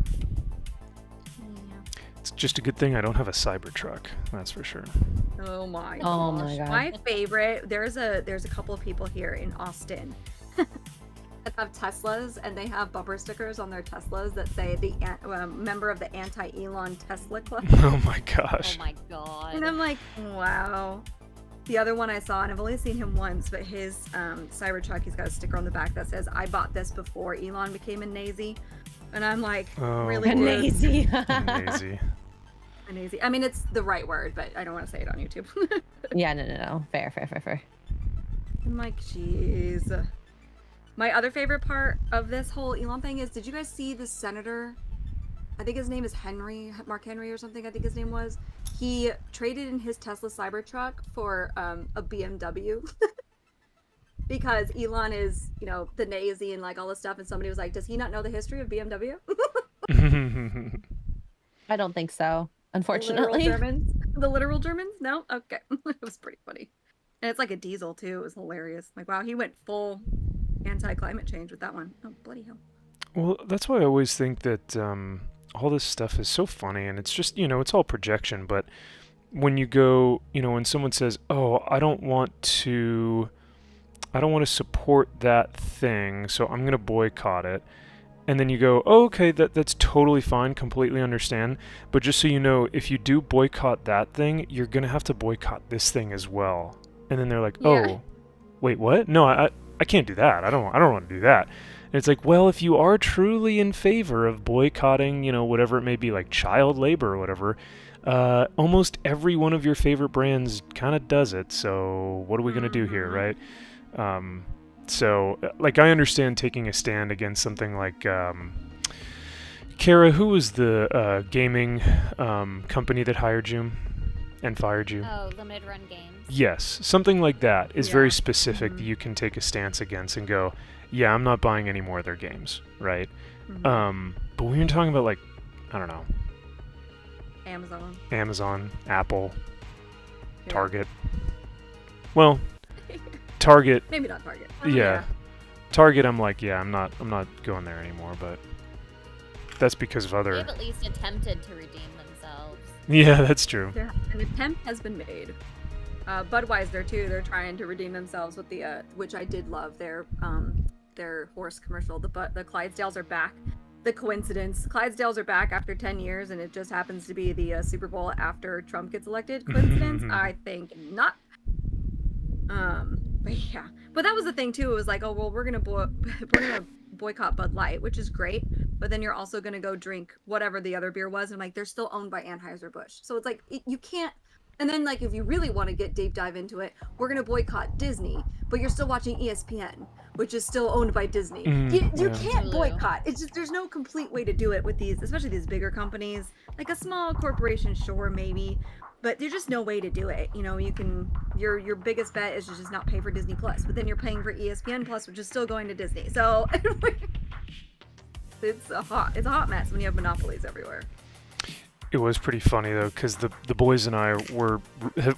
It's just a good thing I don't have a Cybertruck, that's for sure. Oh my Oh gosh. my God. My favorite, there's a couple of people here in Austin that have Teslas, and they have bumper stickers on their Teslas that say the member of the anti-Elon Tesla Club. Oh my gosh. Oh my god. And I'm like, wow. The other one I saw, and I've only seen him once, but his Cybertruck, he's got a sticker on the back that says, I bought this before Elon became a nazi. And I'm like, really? A dude? nazi. Lazy. A nazi. I mean, it's the right word, but I don't want to say it on YouTube. Yeah, no. Fair. I'm like, jeez. My other favorite part of this whole Elon thing is, did you guys see the senator? I think his name is Mark Henry or something, I think his name was. He traded in his Tesla Cybertruck for a BMW. Because Elon is, you know, the nazi and like all this stuff, and somebody was like, does he not know the history of BMW? I don't think so, unfortunately. The literal Germans? No? Okay. It was pretty funny. And it's like a diesel too. It was hilarious. Like, wow, he went full anti-climate change with that one. Oh, bloody hell. Well, that's why I always think that all this stuff is so funny, and it's just, you know, it's all projection, but when you go, you know, when someone says, oh, I don't want to support that thing, so I'm going to boycott it. And then you go, oh, okay, that's totally fine, completely understand. But just so you know, if you do boycott that thing, you're going to have to boycott this thing as well. And then they're like, oh, wait, what? No, I can't do that. I don't want to do that. And it's like, well, if you are truly in favor of boycotting, you know, whatever it may be, like child labor or whatever, almost every one of your favorite brands kind of does it. So what are we going to do here, right? So, like, I understand taking a stand against something like, Kara, who was the gaming company that hired you and fired you? Oh, Limited Run Games. Yes, something like that is very specific that you can take a stance against and go, yeah, I'm not buying any more of their games, right? But when you're talking about, like, I don't know, Amazon, Apple, Target. Well, Target. Maybe not Target. Yeah. Target, I'm like, yeah, I'm not going there anymore, but that's because of other. They've at least attempted to redeem themselves. Yeah, that's true. An attempt has been made. Budweiser too. They're trying to redeem themselves with the which I did love their horse commercial. The Clydesdales are back. The coincidence. Clydesdales are back after 10 years, and it just happens to be the Super Bowl after Trump gets elected. Coincidence? I think not. But yeah, but that was the thing too. It was like, oh well, we're gonna boycott Bud Light, which is great, but then you're also gonna go drink whatever the other beer was, and like they're still owned by Anheuser-Busch, so it's like you can't. And then like if you really want to get deep dive into it, we're gonna boycott Disney, but you're still watching ESPN. which is still owned by Disney. You can't boycott. It's just there's no complete way to do it with these, especially these bigger companies. Like a small corporation, sure, maybe, but there's just no way to do it. You know, you can your biggest bet is to just not pay for Disney Plus, but then you're paying for ESPN Plus, which is still going to Disney. So it's a hot mess when you have monopolies everywhere. It was pretty funny though, because the boys and I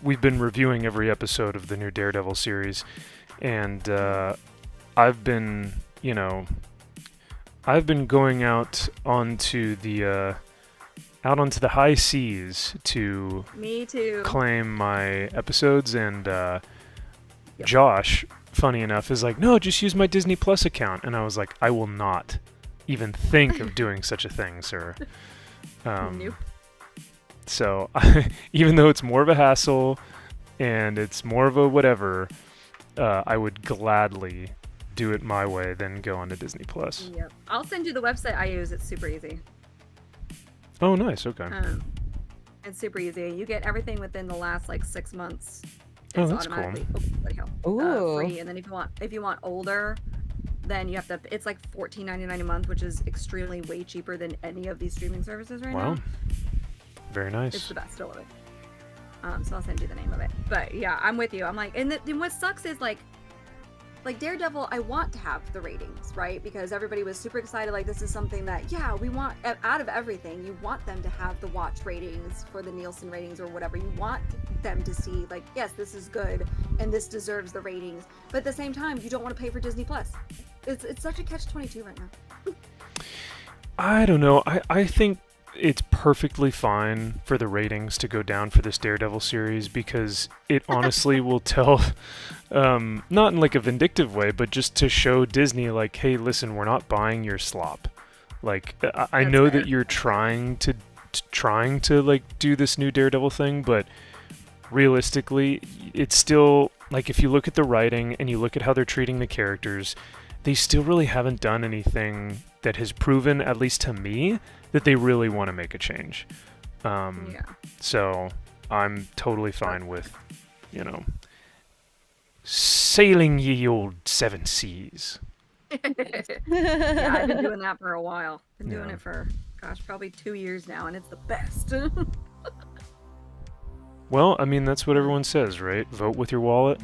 we've been reviewing every episode of the new Daredevil series, and I've been going out onto the high seas to Me too. claim my episodes, and Josh, funny enough, is like, no, just use my Disney Plus account, and I was like, I will not even think of doing such a thing, sir. Nope. So, even though it's more of a hassle and it's more of a whatever, I would gladly do it my way than go on to Disney Plus. Yep. I'll send you the website I use. It's super easy. Oh, nice. Okay. It's super easy. You get everything within the last like 6 months. Oh, It's that's cool. automatically Ooh. free. And then if you want older, then you have to. It's like $14.99 a month, which is extremely way cheaper than any of these streaming services right Wow. now. Very nice. It's the best. I love it. So I'll send you the name of it. But yeah, I'm with you. I'm like, and what sucks is like Daredevil, I want to have the ratings, right? Because everybody was super excited. Like, this is something that, yeah, we want out of everything. You want them to have the watch ratings for the Nielsen ratings or whatever. You want them to see, like, yes, this is good and this deserves the ratings. But at the same time, you don't want to pay for Disney Plus. It's such a catch-22 right now. I don't know. I think it's perfectly fine for the ratings to go down for this Daredevil series, because it honestly will tell, not in like a vindictive way, but just to show Disney, like, hey, listen, we're not buying your slop. Like, I know that you're trying to like do this new Daredevil thing, but realistically, it's still like, if you look at the writing and you look at how they're treating the characters, they still really haven't done anything that has proven, at least to me, that they really want to make a change. Yeah. So I'm totally fine with, sailing ye old seven seas. Yeah, I've been doing that for a while. Been doing Yeah. it for, gosh, probably 2 years now, and it's the best. Well, I mean, that's what everyone says, right? Vote with your wallet.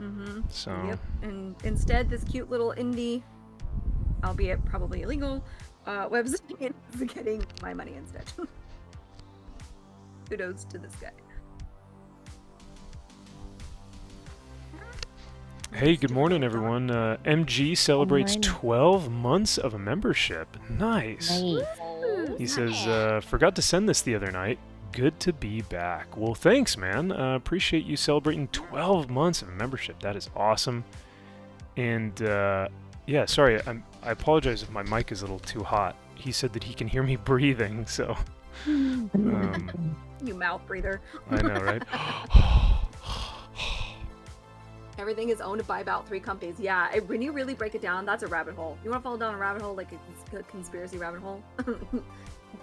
Mm-hmm. So. Yep. And instead, this cute little indie, albeit probably illegal, website is getting my money instead. Kudos to this guy. Hey, good morning, everyone. MG celebrates morning. 12 months of a membership. Nice. Nice. He says, forgot to send this the other night. Good to be back. Well, thanks, man. Appreciate you celebrating 12 months of a membership. That is awesome. And, yeah, sorry, I apologize if my mic is a little too hot. He said that he can hear me breathing, so... You mouth breather. I know, right? Everything is owned by about 3 companies. Yeah, when you really break it down, that's a rabbit hole. You want to fall down a rabbit hole, like a conspiracy rabbit hole?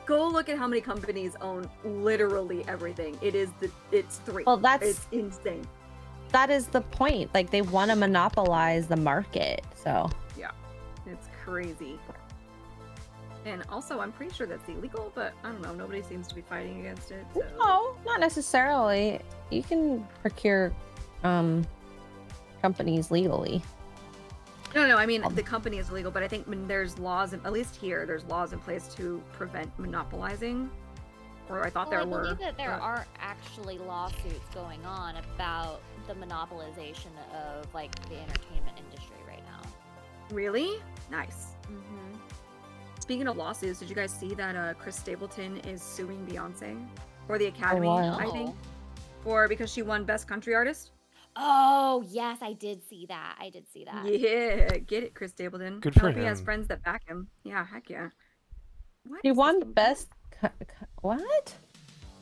Go look at how many companies own literally everything. It's 3. Well, it's insane. That is the point. Like, they want to monopolize the market. So Yeah, it's crazy. And also, I'm pretty sure that's illegal, but I don't know. Nobody seems to be fighting against it. So. no, not necessarily. You can procure companies legally. No, I mean, the company is illegal, but I think when there's laws, at least here, there's laws in place to prevent monopolizing. Or I thought Well, there were. I believe that there but- are actually lawsuits going on about the monopolization of like the entertainment industry right now. Really? Nice. Mm-hmm. Speaking of lawsuits, did you guys see that Chris Stapleton is suing Beyonce? Or the Academy, wow. I think. Because she won Best Country Artist? Oh yes, I did see that. Yeah, get it, Chris Stapleton. Good I for hope he has him. friends that back him. Yeah, heck yeah. What He is won this the thing? best. What?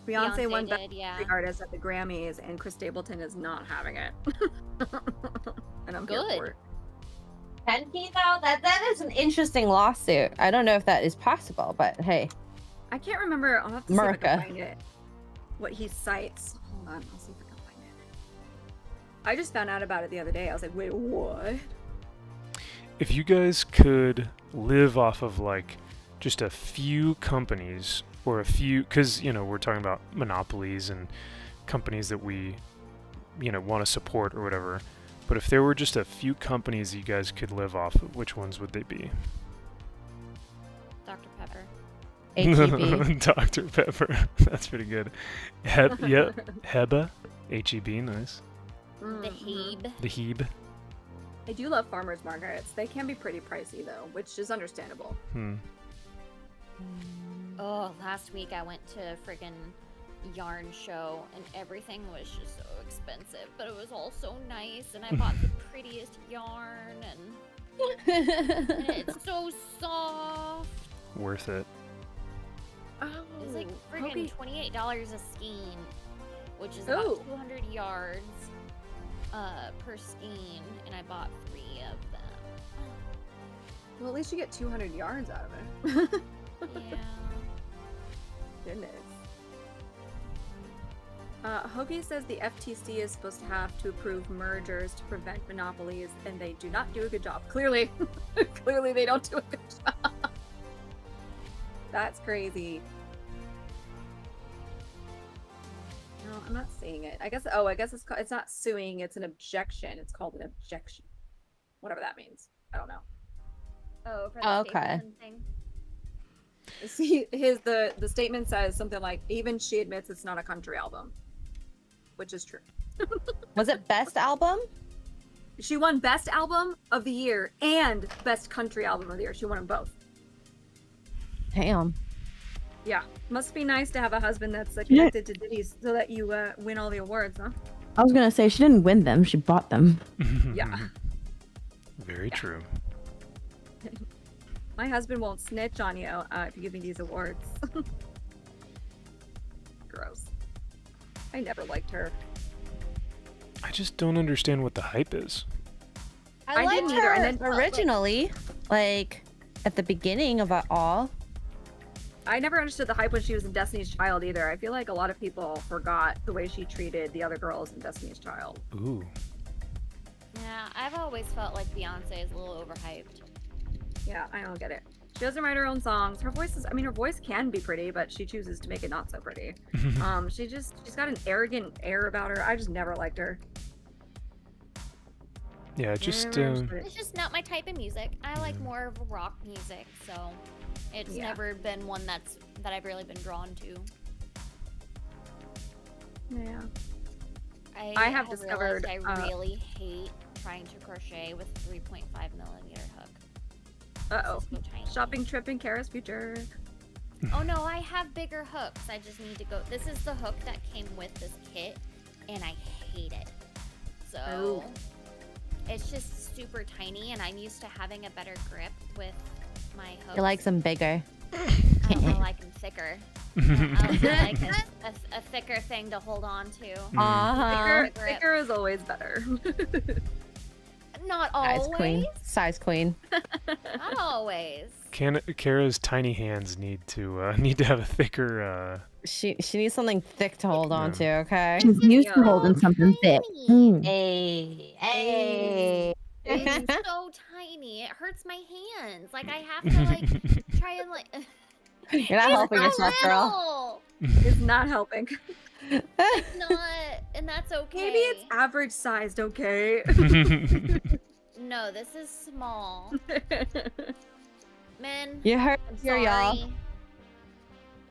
Beyonce won Best did, yeah. Country Artist at the Grammys, and Chris Stapleton is not having it. And I'm here Good. for it. Can he though? That is an interesting lawsuit. I don't know if that is possible, but hey. I can't remember. I'll have to see if I America. can find it. What he cites. Hold on, I'll see if I can find it. I just found out about it the other day. I was like, wait, what? if you guys could live off of like just a few companies or a few, because we're talking about monopolies and companies that we want to support or whatever, but if there were just a few companies you guys could live off of, which ones would they be? Dr. Pepper. HEB. Dr. Pepper. That's pretty good. Heba. H-E-B, nice. The Hebe. The Hebe. I do love farmers markets. They can be pretty pricey though, which is understandable. Oh, last week I went to a friggin' yarn show and everything was just so expensive, but it was all so nice, and I bought the prettiest yarn, and it's so soft. Worth it. Oh, It was like friggin' $28 a skein, which is Ooh. about 200 yards per skein, and I bought 3 of them. well, at least you get 200 yards out of it. Yeah. Goodness. Hoagie says the FTC is supposed to have to approve mergers to prevent monopolies, and they do not do a good job. Clearly. Clearly they don't do a good job. That's crazy. No, I'm not seeing it. I guess it's not suing, it's an objection. It's called an objection. Whatever that means. I don't know. Oh, for the Okay. Stapleton thing. See, the statement says something like, even she admits it's not a country album. Which is true. Was it best album? She won Best Album of the Year and Best Country Album of the Year. She won them both. Damn. Yeah. Must be nice to have a husband that's connected to ditties so that you win all the awards, huh? I was gonna say she didn't win them; she bought them. Yeah. Very true. My husband won't snitch on you if you give me these awards. Gross. I never liked her. I just don't understand what the hype is. I liked didn't either, and her then- originally, like at the beginning of it all. I never understood the hype when she was in Destiny's Child either. I feel like a lot of people forgot the way she treated the other girls in Destiny's Child. Ooh. Yeah, I've always felt like Beyonce is a little overhyped. Yeah, I don't get it. She doesn't write her own songs. Her voice is, her voice can be pretty, but she chooses to make it not so pretty. She's got an arrogant air about her. I just never liked her. Yeah, just It's just not my type of music. I like more of rock music, so it's never been one that I've really been drawn to. Yeah. I have discovered, realized I really hate trying to crochet with 3.5 millimeter hook. Uh-oh. It's so tiny. Shopping trip in Kara's future. Oh no, I have bigger hooks. I just need to go. This is the hook that came with this kit, and I hate it. So it's just super tiny, and I'm used to having a better grip with my hooks. You like some bigger. I like them thicker. I like a thicker thing to hold on to. Uh-huh. Thicker is always better. Not Size always. queen. Size queen. Not always. Kara's tiny hands need to have a thicker. She needs something thick to hold on to, okay? She's used to holding something thick. Hey. Hey. It's so tiny. It hurts my hands. Like I have to like try and like. You're not helping yourself, girl. It's not helping. It's not, and that's okay. Maybe it's average sized, okay? No, this is small. Men, You heard I'm here, y'all. sorry,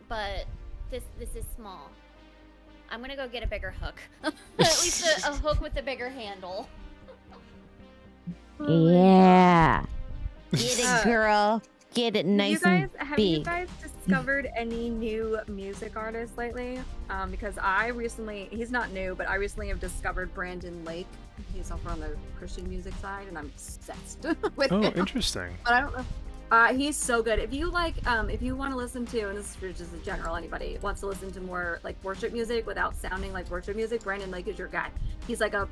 but this is small. I'm gonna go get a bigger hook. At least a hook with a bigger handle. Yeah. Get it, girl. Get it nice and Have big. you guys discovered any new music artists lately? Because I recently, he's not new, but I recently have discovered Brandon Lake. He's over on the Christian music side, and I'm obsessed with Oh, him. interesting. But I don't know. He's so good. If you like, if you want to listen to, and this is for just in general, anybody wants to listen to more like worship music without sounding like worship music, Brandon Lake is your guy. He's like a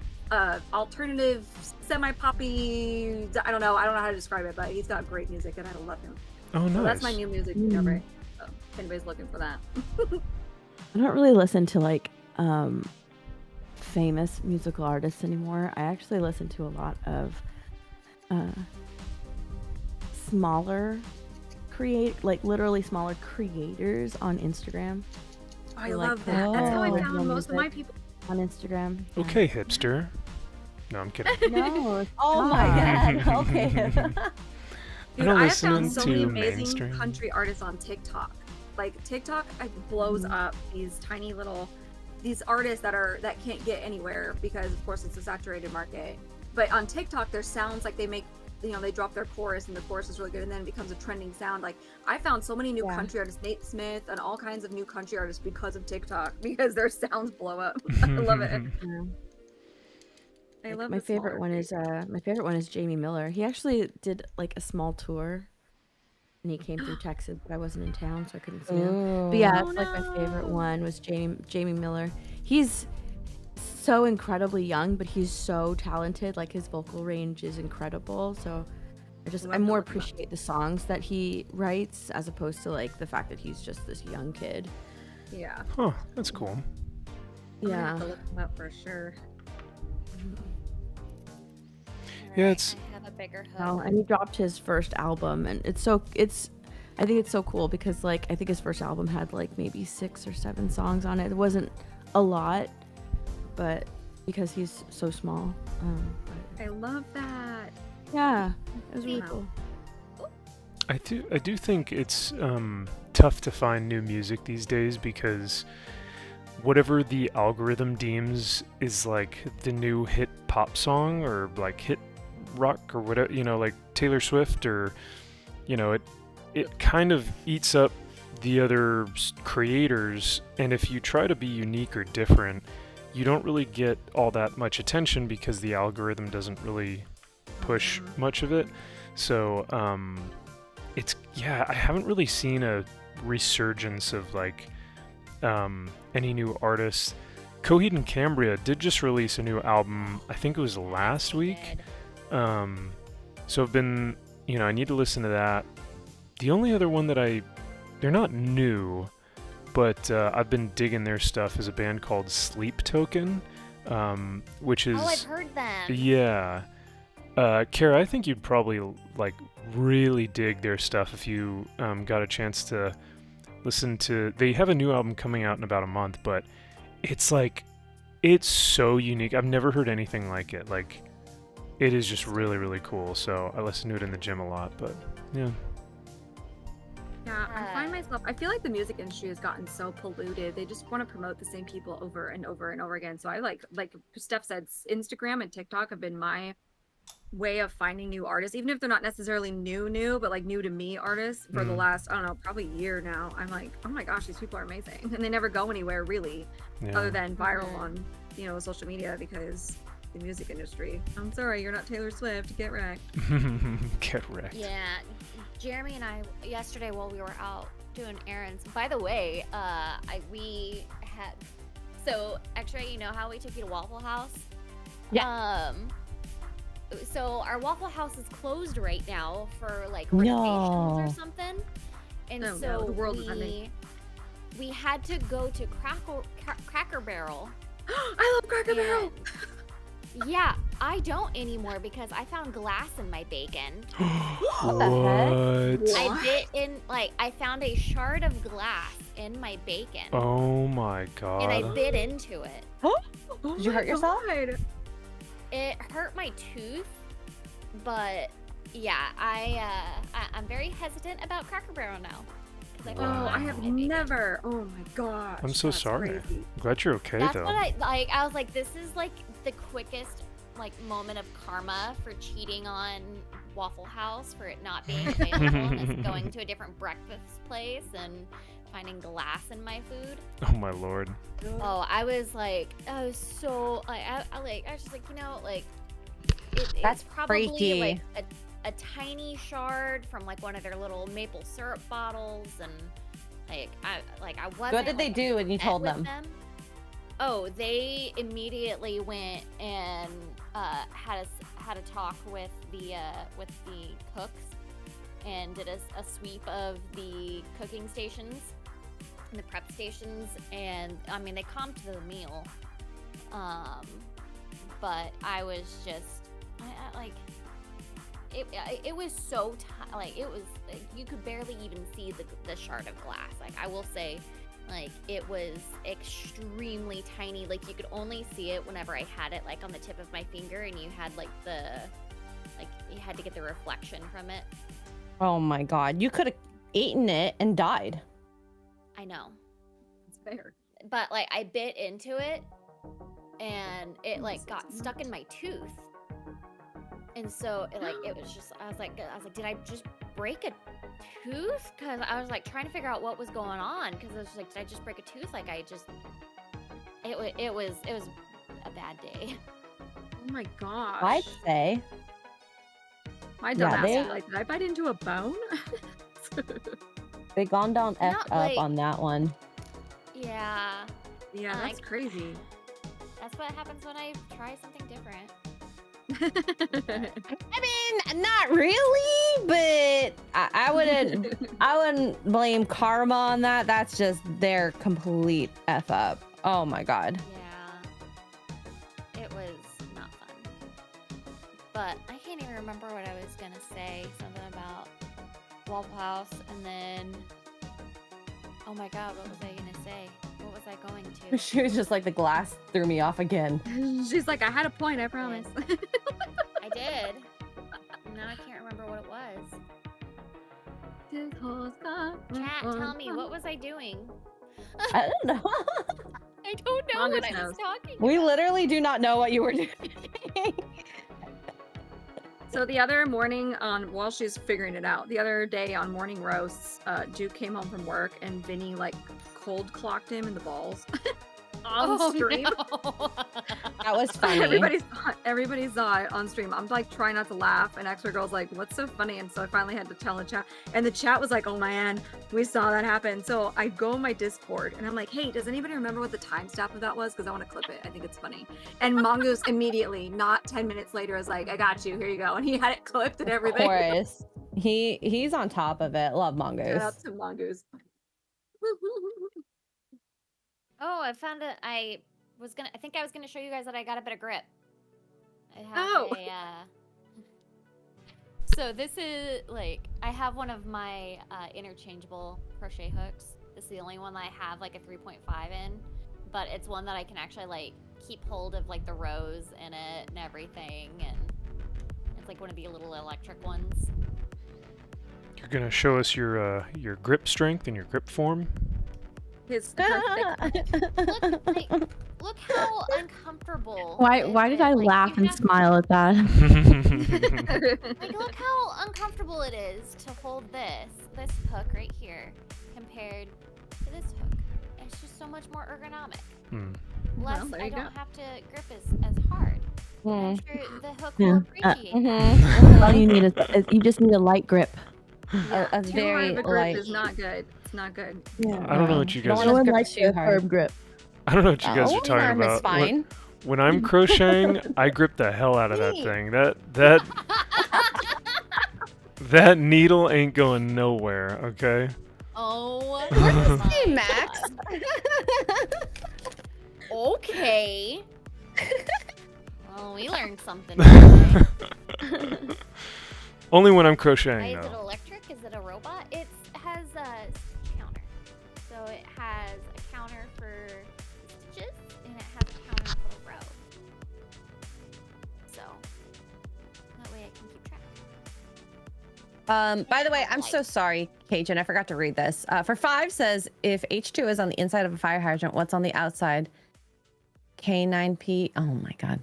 alternative, semi-poppy. I don't know how to describe it, but he's got great music, and I love him. Oh, nice. So that's my new music discovery. So if anybody's looking for that. I don't really listen to like famous musical artists anymore. I actually listen to a lot of smaller literally smaller creators on Instagram. I like love that. That's how I like found most of my music people. on Instagram. Yeah. Okay, hipster. No, I'm kidding. No. Oh my god. Okay. Dude, don't I have listen found so many to amazing mainstream. country artists on TikTok. Like TikTok blows up these tiny little these artists that can't get anywhere because of course it's a saturated market. But on TikTok their sounds like they make they drop their chorus and the chorus is really good and then it becomes a trending sound. Like I found so many new country artists, Nate Smith and all kinds of new country artists because of TikTok because their sounds blow up. I love it. Yeah. I love my the favorite smaller one is Jamie Miller. He actually did like a small tour and he came through Texas, but I wasn't in town so I couldn't see him. But yeah, Oh, it's like my favorite no. one was Jamie Miller. He's so incredibly young, but he's so talented. Like his vocal range is incredible. So I more appreciate the songs that he writes as opposed to like the fact that he's just this young kid. Yeah. Huh, that's cool. I'm gonna Yeah. have to look them up for sure. Yeah, Alright, it's- I have a bigger hook. Oh, and he dropped his first album, and I think it's so cool because like I think his first album had like maybe 6 or 7 songs on it. It wasn't a lot, but because he's so small. But I love that. yeah, it was really Wow. cool. I do think it's tough to find new music these days because whatever the algorithm deems is like the new hit pop song or like hit rock or whatever, like Taylor Swift or it kind of eats up the other creators, and if you try to be unique or different, you don't really get all that much attention because the algorithm doesn't really push much of it. So I haven't really seen a resurgence of like any new artists. Coheed and Cambria did just release a new album. I think it was last week. So I've been, I need to listen to that. The only other one that they're not new, but I've been digging their stuff is a band called Sleep Token, which is... Oh, I've heard them. Yeah. Kara, I think you'd probably like really dig their stuff if you got a chance to listen to... They have a new album coming out in about a month, but it's so unique. I've never heard anything like it. Like, it is just really, really cool. So I listen to it in the gym a lot, but yeah. Yeah, I feel like the music industry has gotten so polluted. They just want to promote the same people over and over and over again. So I like Steph said, Instagram and TikTok have been my way of finding new artists, even if they're not necessarily new, but like new to me artists for the last, I don't know, probably year now. I'm like, oh my gosh, these people are amazing. And they never go anywhere really, other than viral on, social media because the music industry. I'm sorry, you're not Taylor Swift. Get wrecked. Get wrecked. Yeah, Jeremy and I yesterday while we were out doing errands. By the way, so actually, how we took you to Waffle House? Yeah. So our Waffle House is closed right now for like renovations or No. something, and Oh, so no, the world is ending. we had to go to Cracker Barrel. I love Cracker Barrel. Yeah, I don't anymore because I found glass in my bacon. What the heck? What? I found a shard of glass in my bacon. Oh my And I god. bit into it. Did you hurt yourself? God. It hurt my tooth, but yeah, I'm very hesitant about Cracker Barrel now. 'cause I found Oh, glass I have in my bacon. never. Oh my gosh. I'm so that's sorry. crazy. Glad you're okay That's though. what I was like, this is like the quickest like moment of karma for cheating on Waffle House for it not being available and us going to a different breakfast place and finding glass in my food. Oh my lord. Oh, I was so I was just like, That's it's probably freaky. like a tiny shard from like one of their little maple syrup bottles, and I wasn't. What did they do when you upset told with them? Oh, they immediately went and had a talk with the cooks and did a sweep of the cooking stations and the prep stations, and I mean they comped the meal, but I was just it was so like it was you could barely even see the shard of glass. Like I will say, like it was extremely tiny. Like you could only see it whenever I had it like on the tip of my finger, and you had you had to get the reflection from it. Oh my god, you could have eaten it and died. I know. It's fair. But like I bit into it and it like got stuck in my tooth. And so it was just I was like did I just break a tooth? Cuz I was like trying to figure out what was going on, cuz I was like, did I just break a tooth? Like it was a bad day. Oh my gosh. I'd say. My Yeah, dumbass they- was like, did I bite into a bone? They gone down F Not up like- on that one. Yeah. Yeah, that's Like- crazy. That's what happens when I try something different. I mean, not really, but I wouldn't blame karma on that. That's just their complete F up. Oh my god. Yeah. It was not fun. But I can't even remember what I was gonna say. Something about Waffle House, and then oh my god, what was I gonna say? What was I going to? She was just like, the glass threw me off again. She's like, I had a point, I promise. I did. Now I can't remember what it was. Chat, tell me, what was I doing? I don't know. I don't know Mongoose what I was knows. talking We about. literally do not know what you were doing. So the other morning while she's figuring it out, the other day on morning roasts, Duke came home from work and Vinny like cold clocked him in the balls on stream. No. That was funny. Everybody saw it on stream. I'm like trying not to laugh, and extra girl's like, "What's so funny?" And so I finally had to tell the chat, and the chat was like, "Oh man, we saw that happen." So I go in my Discord and I'm like, "Hey, does anybody remember what the timestamp of that was? Because I want to clip it. I think it's funny." And Mongoose immediately, not 10 minutes later, was like, "I got you. Here you go," and he had it clipped and Of everything. course. He's on top of it. Love Shout out Mongoose. to Mongoose. Oh, I found it. I think I was gonna show you guys that I got a bit of grip. I have Oh. So this is like I have one of my interchangeable crochet hooks. This is the only one that I have like a 3.5 in, but it's one that I can actually like keep hold of like the rows in it and everything, and it's like one of the little electric ones. You're gonna show us your grip strength and your grip form. His Look how uncomfortable. Why it did is. I Like, laugh you and have- smile at that? Like, look how uncomfortable it is to hold this hook right here, compared to this hook. It's just so much more ergonomic. Less, there I you don't go. have to grip as hard. And I'm sure the hook Yeah. will appreciate Mhm. All you need is you just need a light grip. A Too very hard of a grip light. is not good. It's not good. Yeah. I don't know what you guys. Don't No wanna one grip likes too a hard. firm grip. I don't know what you guys Oh, are talking arm is about. fine. When I'm crocheting, I grip the hell out of that Me. thing. That needle ain't going nowhere. Okay. Oh, Hey, my Max. God. Okay. Well, we learned something. today. Only when I'm Why crocheting, is it though. electric? Is it a robot? It has a counter. So it has a counter for stitches, and it has a counter for row. So that way I can keep track. By the way, I'm so sorry, Cajun. I forgot to read this. For 5 says, if H2 is on the inside of a fire hydrant, what's on the outside? K9P. Oh my god.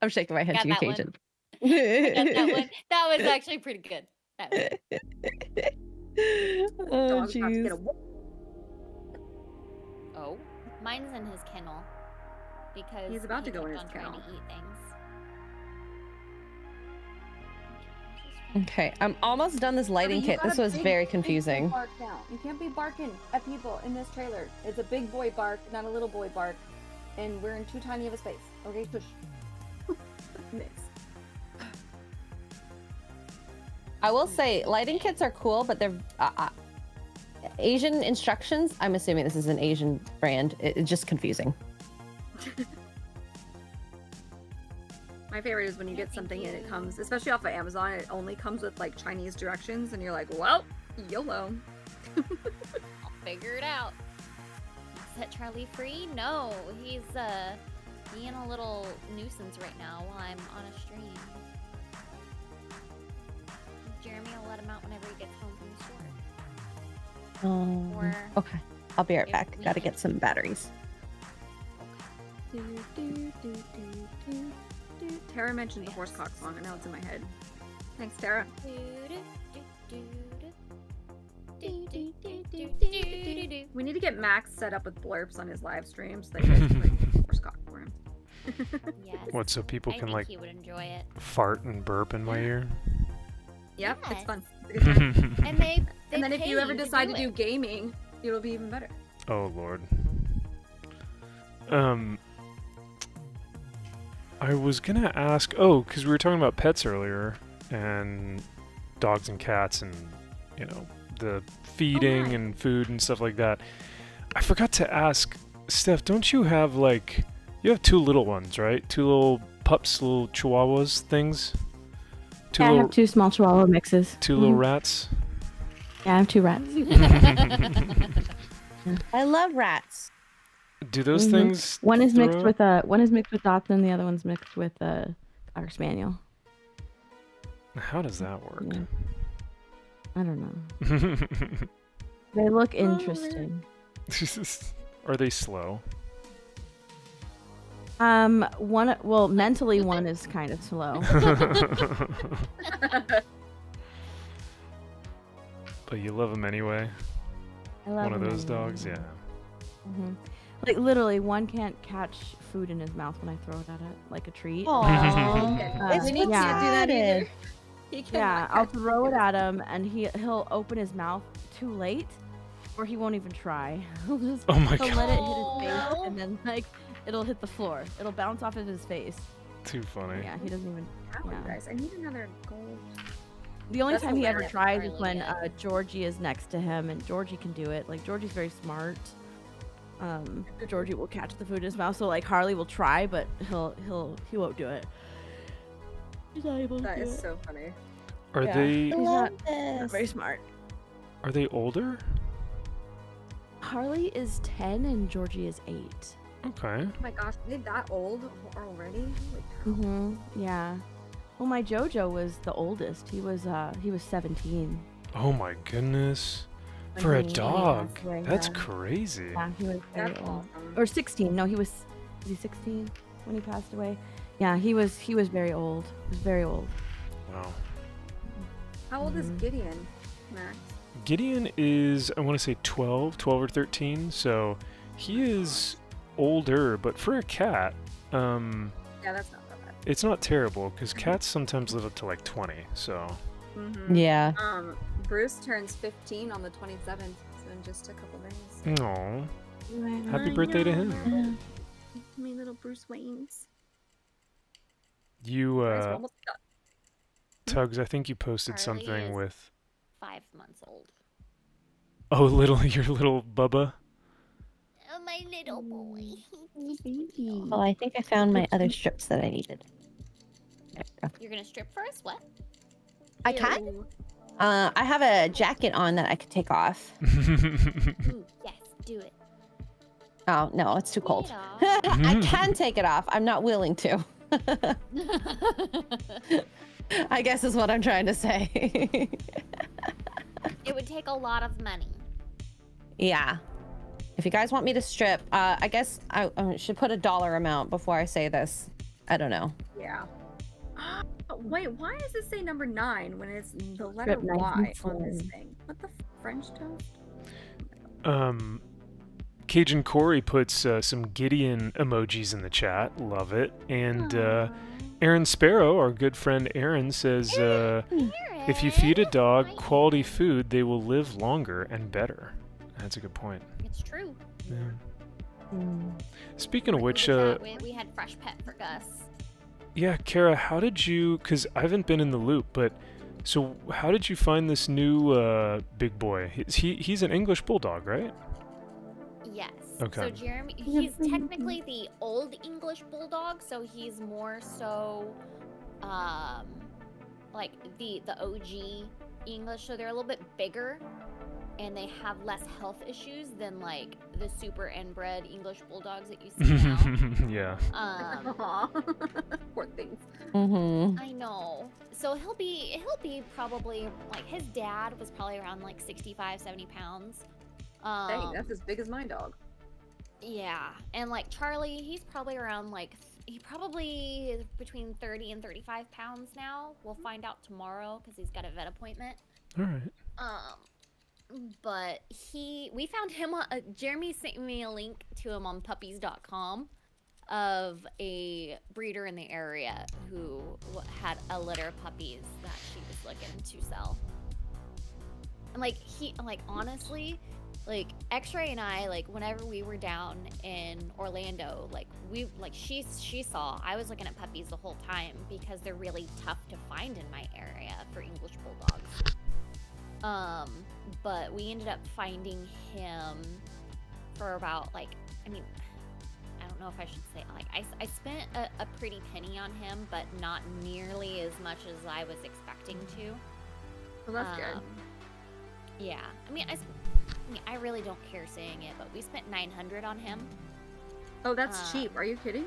I'm shaking my head Got to you, that one. Cajun. That one. That was actually pretty good. That was, Oh, Dog's about to get jeez. a whoop. oh, mine's in his kennel because He's about he to go in kept his on trying kennel. to eat things. Okay, I'm almost done this lighting You kit. got This a was big- very big boy confusing. bark now. You can't be barking at people in this trailer. It's a big boy bark, not a little boy bark. And we're in too tiny of a space. Okay, push. Mix. I will say, lighting kits are cool, but they're Asian instructions. I'm assuming this is an Asian brand. It's just confusing. My favorite is when you get something and it comes, especially off of Amazon, it only comes with like Chinese directions, and you're like, well, YOLO. I'll figure it out. Set Charlie free? No, he's being a little nuisance right now while I'm on a stream. Jeremy will let him out whenever he gets home from the store. Or Okay, I'll be right if back. we Gotta can- get some batteries. Tara mentioned the horsecock song, and now it's in my head. Thanks, Tara. We need to get Max set up with blurps on his live stream so that you guys can play horsecock for him. Yes. What, so people I can think like he would enjoy it. fart and burp in my ear? Yep, it's Yes. fun. It's a good time. And they And then if pay you ever decide to do it. gaming, it'll be even better. Oh Lord. I was gonna ask. Oh, because we were talking about pets earlier, and dogs and cats, and you know the feeding right. and food and stuff like that. I forgot to ask, Steph. Don't you have like you have two little ones, right? Two little pups, little chihuahuas things. Two Yeah, I little have 2 small Chihuahua mixes. two little Mhm. rats. Yeah, I have 2 rats. I love rats. Do those Mhm. things? One is mixed throw- with Dachshund, the other one's mixed with a Cocker Spaniel. How does that work? Yeah. I don't know. They look interesting. Are they slow? Mentally one is kind of slow. But you love them anyway. I love One of them those anyway. dogs, yeah. Mhm. Like literally, one can't catch food in his mouth when I throw it at it like a treat. It's We need to do that either. He can Yeah, I'll throw it at him, and he'll open his mouth too late, or he won't even try. He'll just Oh my he'll god, let it hit his face, Oh. and then like it'll hit the floor. It'll bounce off of his face. too funny. Yeah, he doesn't even. Ow, Yeah. you guys, I need another gold. The only That's time he ever hilarious. tries is Really when good. Georgie is next to him, and Georgie can do it. Like Georgie's very smart. Georgie will catch the food in his mouth, so like Harley will try, but he won't do it. He's not able to That do is it. so funny. Are Yeah. they He's not very smart. older? Harley is 10 and Georgie is 8. Okay. Oh my gosh, they that old already? Holy cow. Mm-hmm. Yeah. Well, my JoJo was the oldest. He was 17. Oh my goodness. when For a he dog, passed away, that's yeah. crazy. Yeah, he was very That's old. awesome. Or 16. No, was he 16 when he passed away? Yeah, he was very old. He was very old. Wow. How old is Mhm. Gideon, Max? Gideon is, I want to say 12 or 13, so he is older, but for a cat, Yeah, that's not that bad. it's not terrible, because cats sometimes live up to like 20, so. Mm-hmm. Yeah. Bruce turns 15 on the 27th, so in just a couple days. Aw. Happy I birthday to him. know. My little Bruce Waynes. You, Guys, we're almost done. Tugs, I think you posted Harley something is- with, 5 months old. oh, your little Bubba. Oh, my little boy. Well, I think I found my other strips that I needed. There we go. You're gonna strip first? What? I can. Ew. I have a jacket on that I could take off. Ooh, yes, do it. Oh no, it's too cold. Get I can take it off. I'm not willing to. off. I guess is what I'm trying to say. It would take a lot of money. Yeah. If you guys want me to strip, I guess I should put a dollar amount before I say this. I don't know. Yeah. Wait, why does it say number 9 when it's the letter Strip Y on 94. this thing? What the French toast? Cajun Corey puts some Gideon emojis in the chat. Love it. And Aaron Sparrow, our good friend Aaron, says if you feed a dog Hi. quality food, they will live longer and better. That's a good point. It's true. Yeah. Speaking of which, we had fresh pet for Gus. yeah, Kara, how did you? Because I haven't been in the loop, but so how did you find this new big boy? He's an English bulldog, right? Yes. Okay. So Jeremy, he's technically the old English bulldog, so he's more so, like the OG English. So they're a little bit bigger, and they have less health issues than like the super inbred English bulldogs that you see now. Yeah. Aw. Poor things. Mm-hmm. I know. So he'll be probably like his dad was probably around like 65, 70 pounds. Dang, that's as big as my dog. Yeah, and like Charlie, he's probably around like he probably is between 30 and 35 pounds now. We'll find out tomorrow because he's got a vet appointment. All right. But we found him on, Jeremy sent me a link to him on puppies.com of a breeder in the area who had a litter of puppies that she was looking to sell. And like honestly, like X-Ray and I, like whenever we were down in Orlando, like she saw I was looking at puppies the whole time because they're really tough to find in my area for English bulldogs. But we ended up finding him for about like, I mean, I don't know if I should say, like, I spent a pretty penny on him, but not nearly as much as I was expecting to. Well, that's good. Yeah, I mean, I really don't care saying it, but we spent $900 on him. Oh, that's cheap. Are you kidding?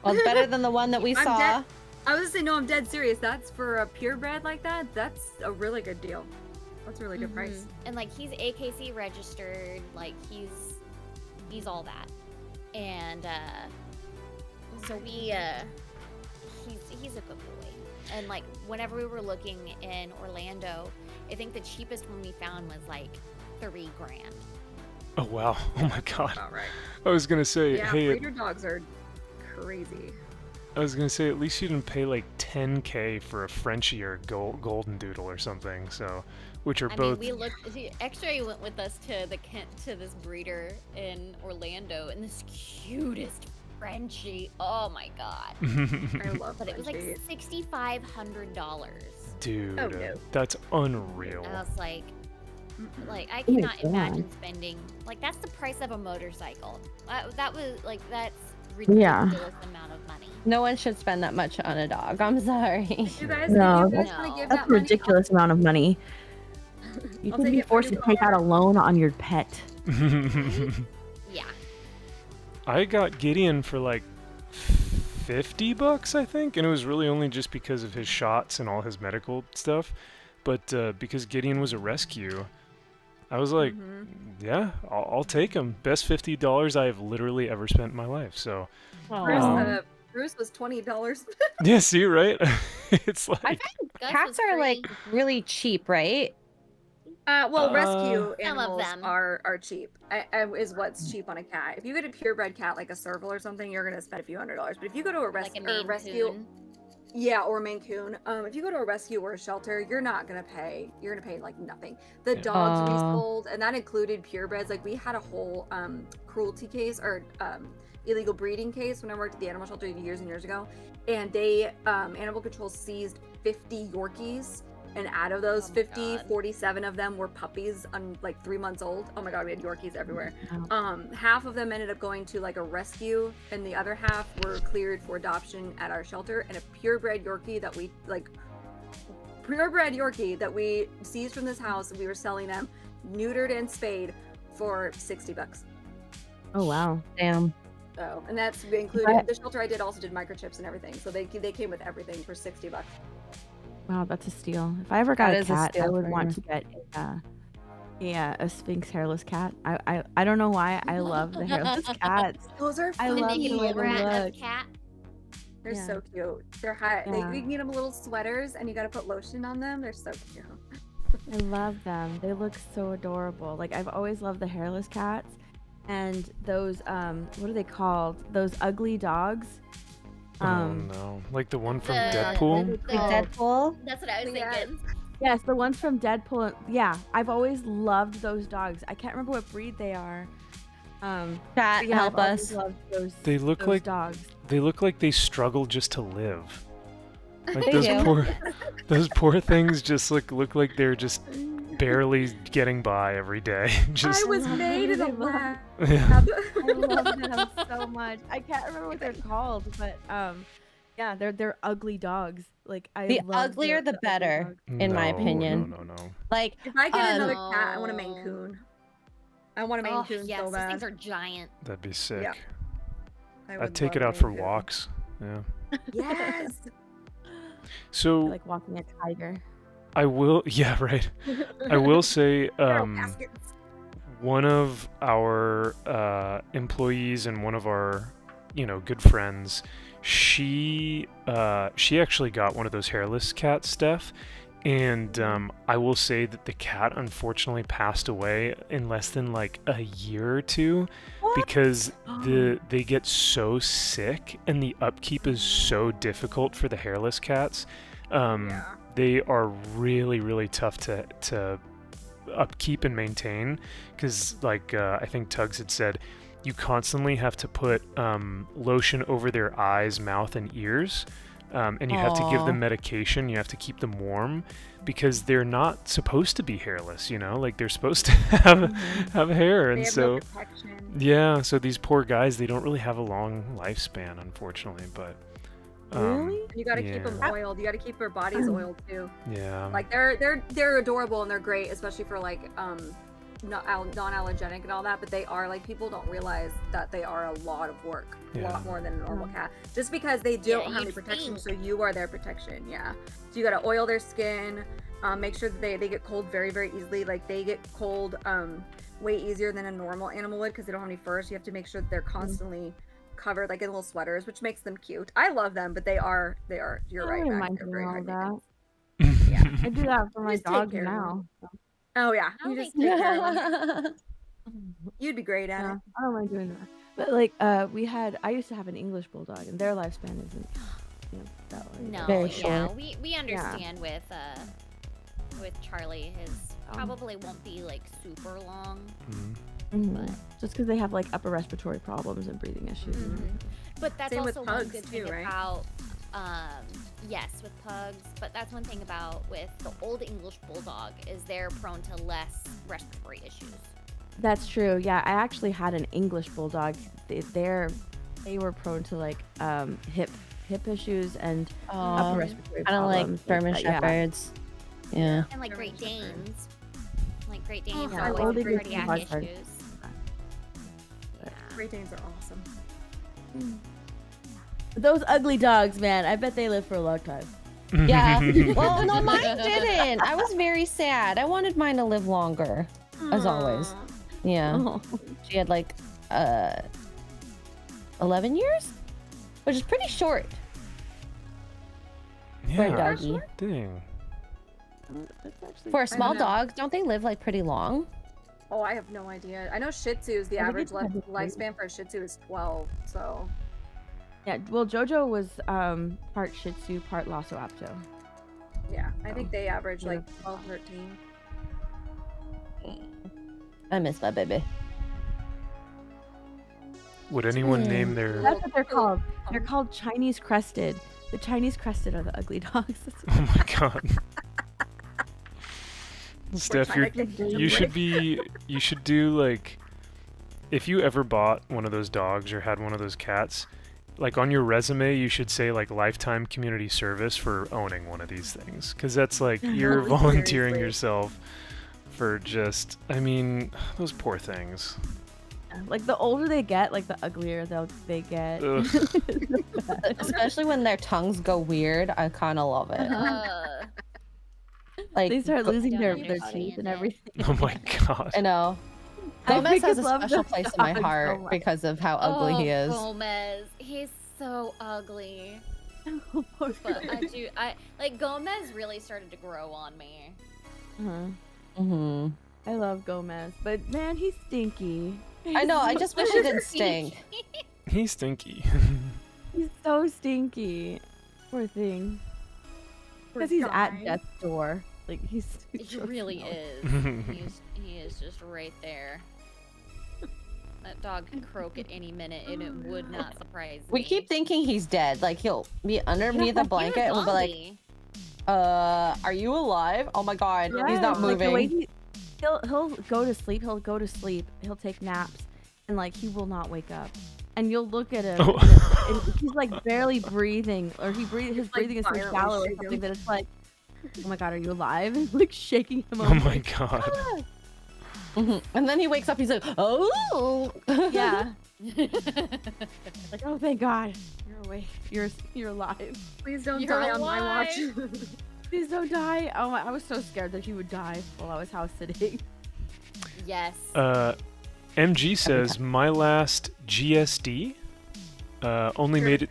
Well, it's better than the one that we I'm saw. dead. I was gonna say, no, I'm dead serious. That's for a purebred like that. That's a really good deal. That's a really good price. And like he's AKC registered, like he's all that. And so he's a good boy. And like whenever we were looking in Orlando, I think the cheapest one we found was like $3,000. Oh wow. Oh my god. All right. I was gonna say, Yeah, hey, breeder dogs are crazy. I was gonna say at least you didn't pay like $10K for a Frenchie or golden doodle or something. So, which are both. I mean, we looked. X-Ray went with us to this breeder in Orlando, and this cutest Frenchie. Oh my god! I love But it was like Frenchies. $6,500. Dude, Oh, no. that's unreal. I was like I Oh my cannot God. imagine spending like that's the price of a motorcycle. That was like that's ridiculous amount of money. No one should spend that much on a dog. I'm sorry. You guys, No, you guys that's- wanna give That's that a ridiculous amount of money. You I'll could take be it for forced to your take out a loan on your pet. Yeah. I got Gideon for like $50, I think, and it was really only just because of his shots and all his medical stuff. But because Gideon was a rescue, I was like, yeah, I'll take him. Best $50 I have literally ever spent in my life. So, Bruce was $20. yeah, see, right? It's like, I find Gus cats was are free. like really cheap, right? Well, rescue Some of animals them. are cheap. Is what's cheap on a cat. If you get a purebred cat like a serval or something, you're gonna spend a few $100s. But if you go to a Like a Maine rescue, Coon. yeah, or Maine Coon, if you go to a rescue or a shelter, you're gonna pay like nothing. The dogs we sold, and that included purebreds. Like we had a whole cruelty case or illegal breeding case when I worked at the animal shelter years and years ago, and they animal control seized 50 Yorkies. And out of those 50, God. 47 of them were puppies, like 3 months old. Oh my god, we had Yorkies everywhere. Half of them ended up going to like a rescue, and the other half were cleared for adoption at our shelter. And a purebred Yorkie that we seized from this house, we were selling them neutered and spayed for $60. Oh wow. Damn. So, and that's included the shelter I did also did microchips and everything. So they came with everything for $60. Wow, that's a steal. If I ever got That a is a cat, I steal would for want you. to get a Sphinx hairless cat. I don't know why I love the hairless cats. Those are I fun. love Did the you way ever they have a look. cat? They're Yeah. so cute. They're hot. Yeah. You can get them little sweaters, and you got to put lotion on them. They're so cute. I love them. They look so adorable. Like I've always loved the hairless cats, and those what are they called? Those ugly dogs. oh no, like the one from The- Deadpool. the- Like Deadpool? That's what I was Yeah. thinking. Yes, the ones from Deadpool. Yeah, I've always loved those dogs. I can't remember what breed they are. Chat, But yeah, help I've always us. loved those, They look those like dogs. they look like they struggle just to live. Like They those do. poor things just look like they're just barely getting by every day. Just I was made in a love lab. yeah. I love them so much. I can't remember what they're called, but yeah, they're ugly dogs. Like The love uglier the ugly better, dogs. in my No, opinion. No. Like, If I get another Um, cat, I want a Maine Coon. I want a Maine Oh Coon yes, so those bad. things are giant. That'd be sick. Yeah. I I'd take love it a out Maine for Coon. walks. Yeah. Yes. So Like walking a tiger. I will. Yeah, right. I will say, Feral baskets. one of our employees and one of our, good friends, she actually got one of those hairless cats, Steph, and I will say that the cat unfortunately passed away in less than like a year or two because they get so sick and the upkeep is so difficult for the hairless cats. Yeah. They are really, really tough to upkeep and maintain because, like, I think Tugs had said, you constantly have to put lotion over their eyes, mouth, and ears, and you have to give them medication. You have to keep them warm because they're not supposed to be hairless, like they're supposed to have hair, and They have so no protection. yeah, so these poor guys, they don't really have a long lifespan, unfortunately, but Really? You got to keep them oiled. You got to keep their bodies oiled too. yeah. Like they're adorable and they're great, especially for like non-allergenic and all that. But they are like, people don't realize that they are a lot of work, a Yeah. lot more than a normal cat. Just because they don't have any you'd protection, think. so you are their protection. Yeah. So you got to oil their skin. Make sure that they get cold very, very easily. Like they get cold way easier than a normal animal would because they don't have any fur. So you have to make sure that they're constantly covered like in little sweaters, which makes them cute. I love them, but they are you're I right wouldn't back. mind They're doing very all hard to that. maintain. Yeah. I do that for my Just take dogs care of now. Oh yeah. I You don't just think take they're care of them. You'd be great at Yeah, it. I don't mind doing that. But like, I used to have an English bulldog, and their lifespan isn't, that long. No, Very yeah, short. we understand with Charlie, his Oh. probably won't be like super long. Mhm. Just because they have like upper respiratory problems and breathing issues. and everything. But that's Same with also one pugs, good thing too, right? about yes, with pugs, but that's one thing about with the old English bulldog is they're prone to less respiratory issues. That's true. Yeah, I actually had an English bulldog. They were prone to like hip issues and upper respiratory Kind of like problems. German that, yeah. Shepherds. Yeah. And like Great German Shepherd. Danes. Like Great Danes I have love always Great cardiac Danes. issues. Yeah. Great Danes are awesome. Those ugly dogs, man. I bet they live for a long time. Yeah. Well, no, mine didn't. I was very sad. I wanted mine to live longer, as always. Aw. Yeah. Oh. She had like 11 years, which is pretty short for a Yeah. doggy. Dang. That's actually For a small know. dog, don't they live like pretty long? Oh, I have no idea. I know Shih Tzus, the I think average it's probably lifespan for a Shih Tzu is 12. So Yeah, well, JoJo was part Shih Tzu, part Lhasa Apso. yeah, I think they average Yeah. like 12, 13. I miss my baby. Would anyone name their? That's what they're called. They're called Chinese crested. The Chinese crested are the ugly dogs. Oh my god. Steph, trying to get you should be. You should do like, if you ever bought one of those dogs or had one of those cats, like on your resume, you should say like lifetime community service for owning one of these things, because that's like you're volunteering Seriously. yourself for just. I mean, those poor things. Like the older they get, like the uglier they get. Ugh. Especially when their tongues go weird. I kind of love it. Like They start losing don't their understand teeth and it. everything. Oh my god. I know. I Gomez has freaking a love special those place in my dogs so heart much. because of how ugly he is. Gomez, he's so ugly. Poor But guy. I like Gomez really started to grow on me. Hmm. I love Gomez, but man, he's stinky. I know. I just wish he didn't stink. He's stinky. He's so stinky. Poor thing. Poor Because he's at guy. death's door. Like he's. He really is. He is just right there. That dog could croak at any minute, and it would not surprise me. We keep thinking he's dead. Like he'll be underneath the blanket and we'll be like, Zombie. are you alive? Oh my god, he's not Like, moving. he'll go to sleep. He'll go to sleep. He'll take naps, and like he will not wake up. And you'll look at him, and he's like barely breathing, or his breathing is so shallow or something that it's like, oh my god, are you alive? And like shaking him. Oh my god. And then he wakes up. He's like, oh. Yeah. Like, oh thank God, you're awake. You're alive. Please don't You're die on my alive. watch. Please don't die. Oh my, I was so scared that he would die while I was house sitting. Yes. MG says my last GSD only made it.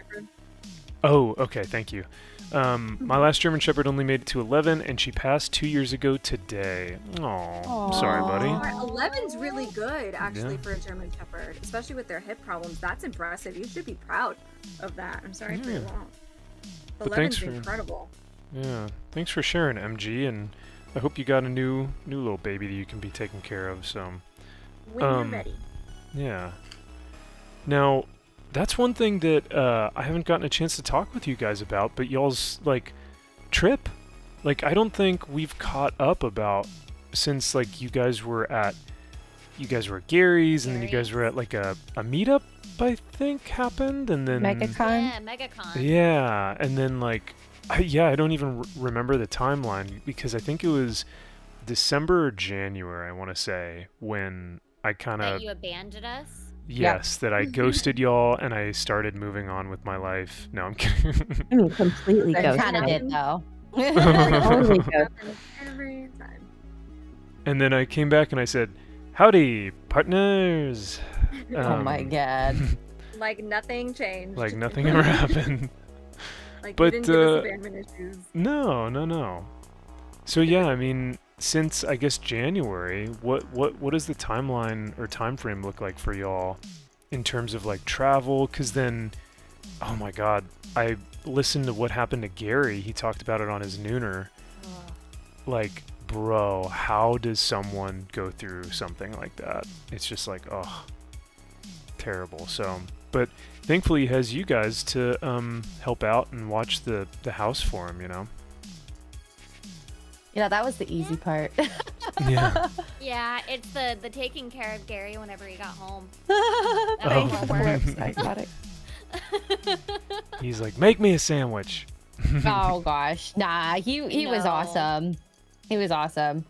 Oh, okay, thank you. My last German Shepherd only made it to 11, and she passed 2 years ago today. Oh, sorry, buddy. 11's really good, actually, Yeah. for a German Shepherd, especially with their hip problems. That's impressive. You should be proud of that. I'm sorry for your Yeah. loss. But 11's thanks for- incredible. Yeah, thanks for sharing, MG, and I hope you got a new little baby that you can be taken care of. So, When you're ready. yeah. Now, that's one thing that I haven't gotten a chance to talk with you guys about, but y'all's like trip. Like, I don't think we've caught up about since like you guys were at Gary's, and then you guys were at like a meetup, I think, happened, and then MegaCon. Yeah, MegaCon. yeah, and then like I don't even remember the timeline, because I think it was December or January, I want to say, when I kind That of you abandoned us. yes, that I ghosted y'all and I started moving on with my life. No, I'm kidding. I mean, completely I ghosted. kind of did though. Totally ghosted. Happens every time. And then I came back and I said, "Howdy, partners." Oh my god. Like nothing changed. Like nothing ever happened. Like but, you didn't give us abandonment issues. No. So yeah, I mean, since I guess January, what does the timeline or time frame look like for y'all in terms of like travel? Because then, oh my god, I listened to what happened to Gary. He talked about it on his Nooner. Like, bro, how does someone go through something like that? It's just like, oh, terrible. So, but thankfully he has you guys to help out and watch the house for him, you know? Yeah, that was the easy part. Yeah. Yeah, it's the taking care of Gary whenever he got home. Oh. That's what works. I got it. He's like, make me a sandwich. Oh gosh, nah. He was No. awesome. He was awesome.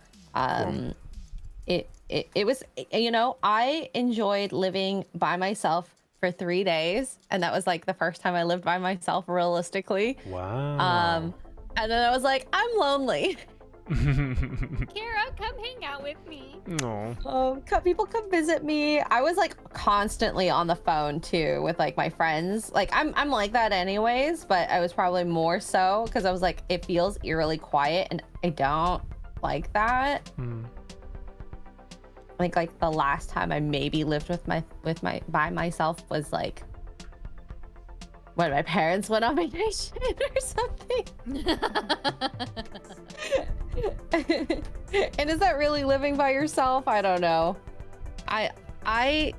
It was, you know, I enjoyed living by myself for 3 days, and that was like the first time I lived by myself realistically. Wow. And then I was like, I'm lonely. Kara, come hang out with me. No. People come visit me. I was like constantly on the phone too with like my friends. Like I'm like that anyways, but I was probably more so because I was like, it feels eerily quiet, and I don't like that. I think like the last time I maybe lived by myself was like when my parents went on vacation or something. And is that really living by yourself? I don't know.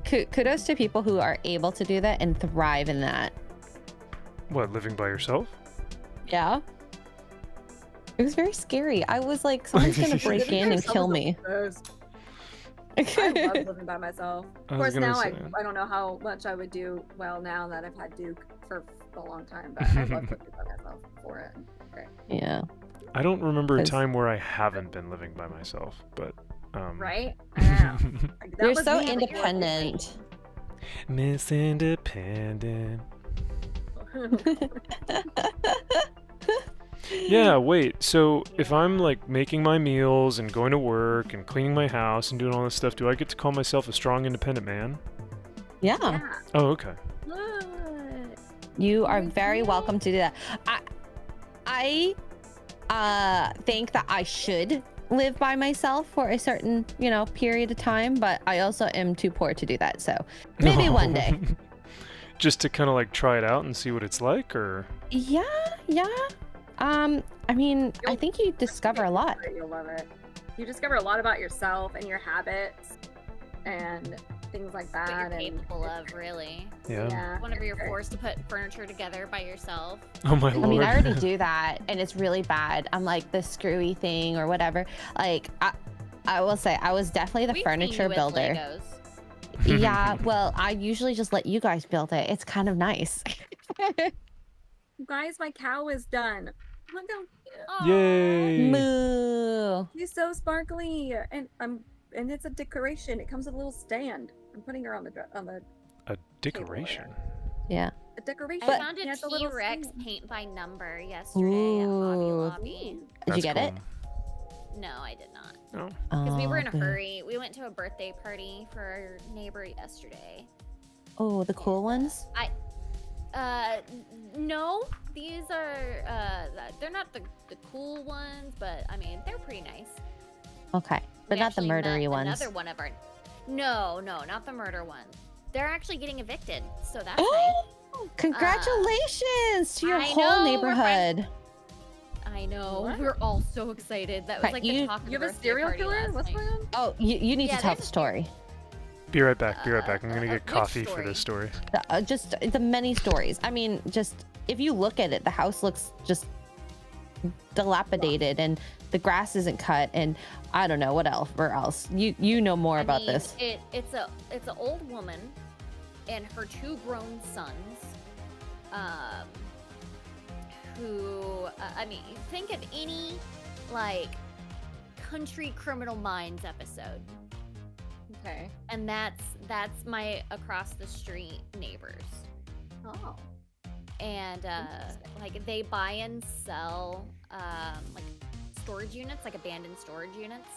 Kudos to people who are able to do that and thrive in that. What, living by yourself? Yeah. It was very scary. I was like, someone's gonna break in and kill me. I love living by myself. I Of was course, gonna now say. I don't know how much I would do well now that I've had Duke for a long time, but I love living by myself for it. Great. Yeah. I don't remember a 'Cause- time where I haven't been living by myself, but Right? I know. Like, that You're was so me when you were independent. Miss Independent. Yeah, wait. So if I'm like making my meals and going to work and cleaning my house and doing all this stuff, do I get to call myself a strong, independent man? Yeah. Yeah. Oh, okay. What? You are very welcome to do that. I think that I should live by myself for a certain, period of time, but I also am too poor to do that. So maybe one day. Just to kind of like try it out and see what it's like, or? Yeah. I mean, I think you discover a lot. You'll love it. You discover a lot about yourself and your habits and things like What that. you're And capable of, really. Yeah. Whenever you're forced to put furniture together by yourself. Oh my I lord. mean, I already do that, and it's really bad. I'm like the screwy thing or whatever. Like, I will say I was definitely the We've seen furniture you with builder. Legos. Yeah, well, I usually just let you guys build it. It's kind of nice. Guys, my cow is done. Look how cute. Aw. Yay! Moo. She's so sparkly, and it's a decoration. It comes with a little stand. I'm putting her on the A decoration. Yeah. a decoration. I found It a has a little T-Rex stand. paint by number yesterday at Hobby Ooh. Lobby. Did you That's get it? cool. No, I did not. Oh. Because we were in a Okay. hurry. We went to a birthday party for our neighbor yesterday. Oh, the cool ones? No, these are, they're not the cool ones, but I mean, they're pretty nice. Okay. But We not the actually met murdery ones. Another one of our, no, not the murder ones. They're actually getting evicted, so that's nice. Oh, congratulations to your I whole know, we're neighborhood. I know. What? We're all so excited. That was Right, like you- the talk of You the have a birthday serial party killer? last What's night. going on? Oh, you need Yeah, to tell there's the a- story. Be right back. Be right back. I'm gonna get which coffee for this story. Just the many stories. I mean, just if you look at it, the house looks just dilapidated and the grass isn't cut and I don't know what else. Where else? You know more about this. It's an old woman and her two grown sons, who I mean, think of any like Country Criminal Minds episode, Okay. and that's my across the street neighbors. Oh. And like they buy and sell like storage units, like abandoned storage units.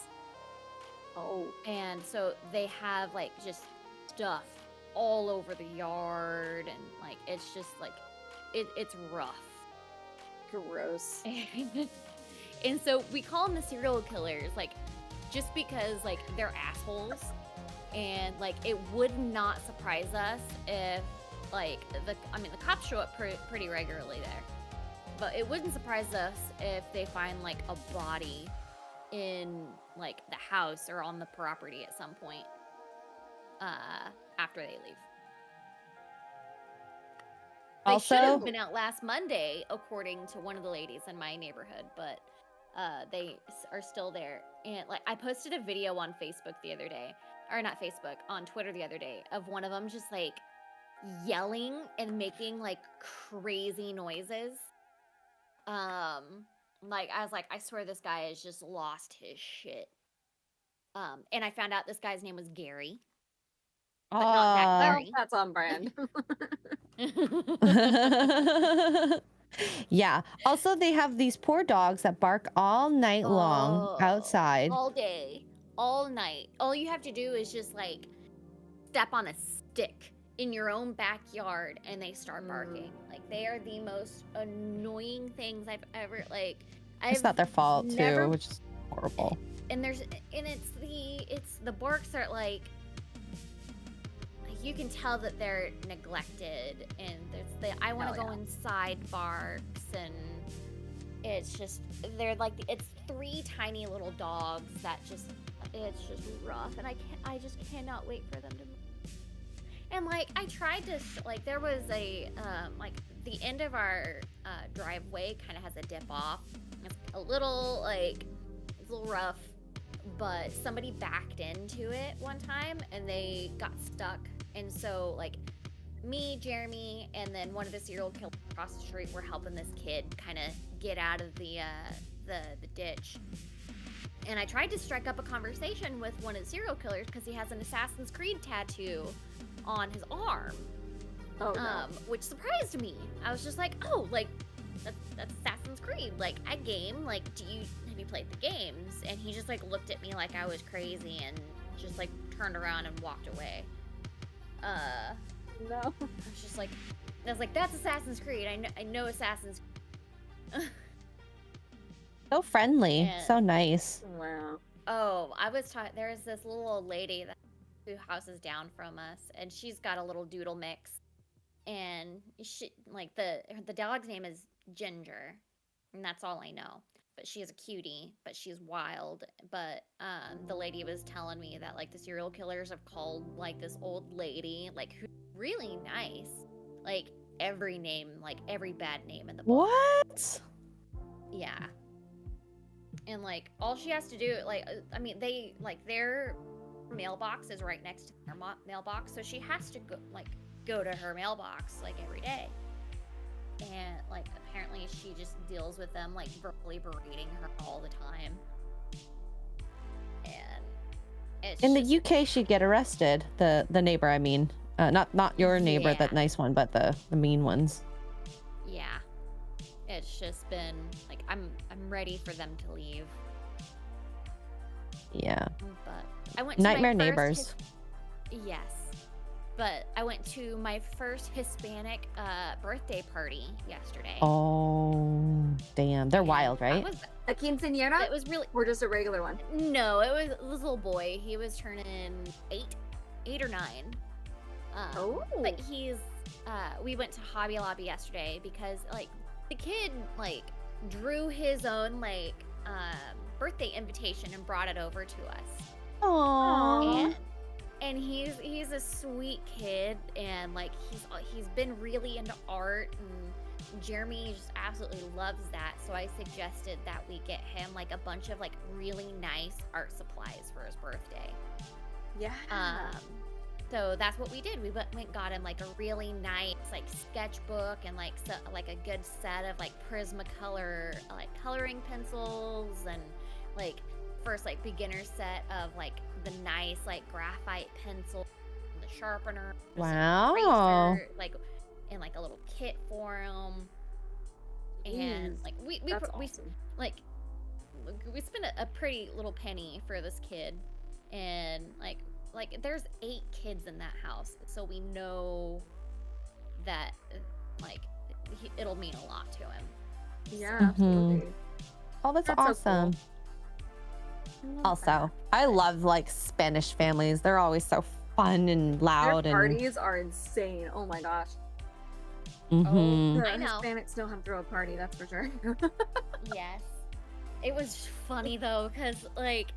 Oh. And so they have like just stuff all over the yard, and like it's just like it's rough. Gross. And so we call them the serial killers, like just because like they're assholes, and like it would not surprise us if like the cops show up pretty regularly there, but it wouldn't surprise us if they find like a body in like the house or on the property at some point after they leave. They should Also, have been out last Monday, according to one of the ladies in my neighborhood, but they are still there. And like I posted a video on Facebook the other day, or not Facebook, on Twitter the other day, of one of them just like yelling and making like crazy noises. Like I was like, I swear this guy has just lost his shit. And I found out this guy's name was Gary. But not that Well, Gary. that's on brand. yeah. Also, they have these poor dogs that bark all night long Oh, outside. all day, all night. All you have to do is just like step on a stick in your own backyard and they start barking. Like they are the most annoying things I've ever like. It's not their fault never- too, which is horrible. And it's the barks are like you can tell that they're neglected, and there's the I want to Hell go yeah. inside barks, and it's just they're like it's three tiny little dogs that it's just rough, and I just cannot wait for them to move. And like I tried to like there was a like the end of our driveway kind of has a dip off. It's a little rough, but somebody backed into it one time and they got stuck. And so like me, Jeremy, and then one of the serial killers across the street were helping this kid kind of get out of the ditch. And I tried to strike up a conversation with one of the serial killers because he has an Assassin's Creed tattoo on his arm. Oh no. Which surprised me. I was just like, oh, like that's Assassin's Creed. Like I game. Like, have you played the games? And he just like looked at me like I was crazy and just like turned around and walked away. No. I was like, that's Assassin's Creed. I know Assassin's. So friendly, Yeah. so nice. Wow. Oh, I was taught. There's this little old lady that 2 houses down from us, and she's got a little doodle mix, and she like the dog's name is Ginger, and that's all I know. But she is a cutie, but she's wild. But the lady was telling me that like the serial killers have called like this old lady, like who's really nice, like every name, like every bad name in the book. What? Yeah. and like all she has to do, like, I mean, they like their mailbox is right next to their mailbox, so she has to go to her mailbox like every day. And like apparently she just deals with them like verbally berating her all the time. And it's In the just, UK, she'd get arrested. The neighbor, I mean, not your neighbor, Yeah. that nice one, but the mean ones. yeah. It's just been like I'm ready for them to leave. Yeah. But I went to Nightmare my neighbors. Yes. But I went to my first Hispanic birthday party yesterday. Oh, damn. They're and wild, that right? was- A quinceañera? It was really Or just a regular one? no. It was this little boy. He was turning 8 or 9. Oh. But he's. We went to Hobby Lobby yesterday because like the kid like drew his own like birthday invitation and brought it over to us. Aww. And he's a sweet kid, and like he's been really into art, and Jeremy just absolutely loves that. So I suggested that we get him like a bunch of like really nice art supplies for his birthday. Yeah. So that's what we did. We went and got him like a really nice like sketchbook and like like a good set of like Prismacolor like coloring pencils, and like first like beginner set of like the nice like graphite pencil, and the sharpener, some Wow. eraser, like and like a little kit for him. And Jeez, like we That's we awesome. like we spent a pretty little penny for this kid, and like there's 8 kids in that house, so we know that like it'll mean a lot to him. Yeah, Mhm. absolutely. Oh, that's That's so awesome. I love Also, that. I love like Spanish families. They're always so fun and Their loud and. parties are insane. Oh my gosh. Mhm. The I know. Hispanics know how to throw a party, that's for sure. Yes. It was funny though, because like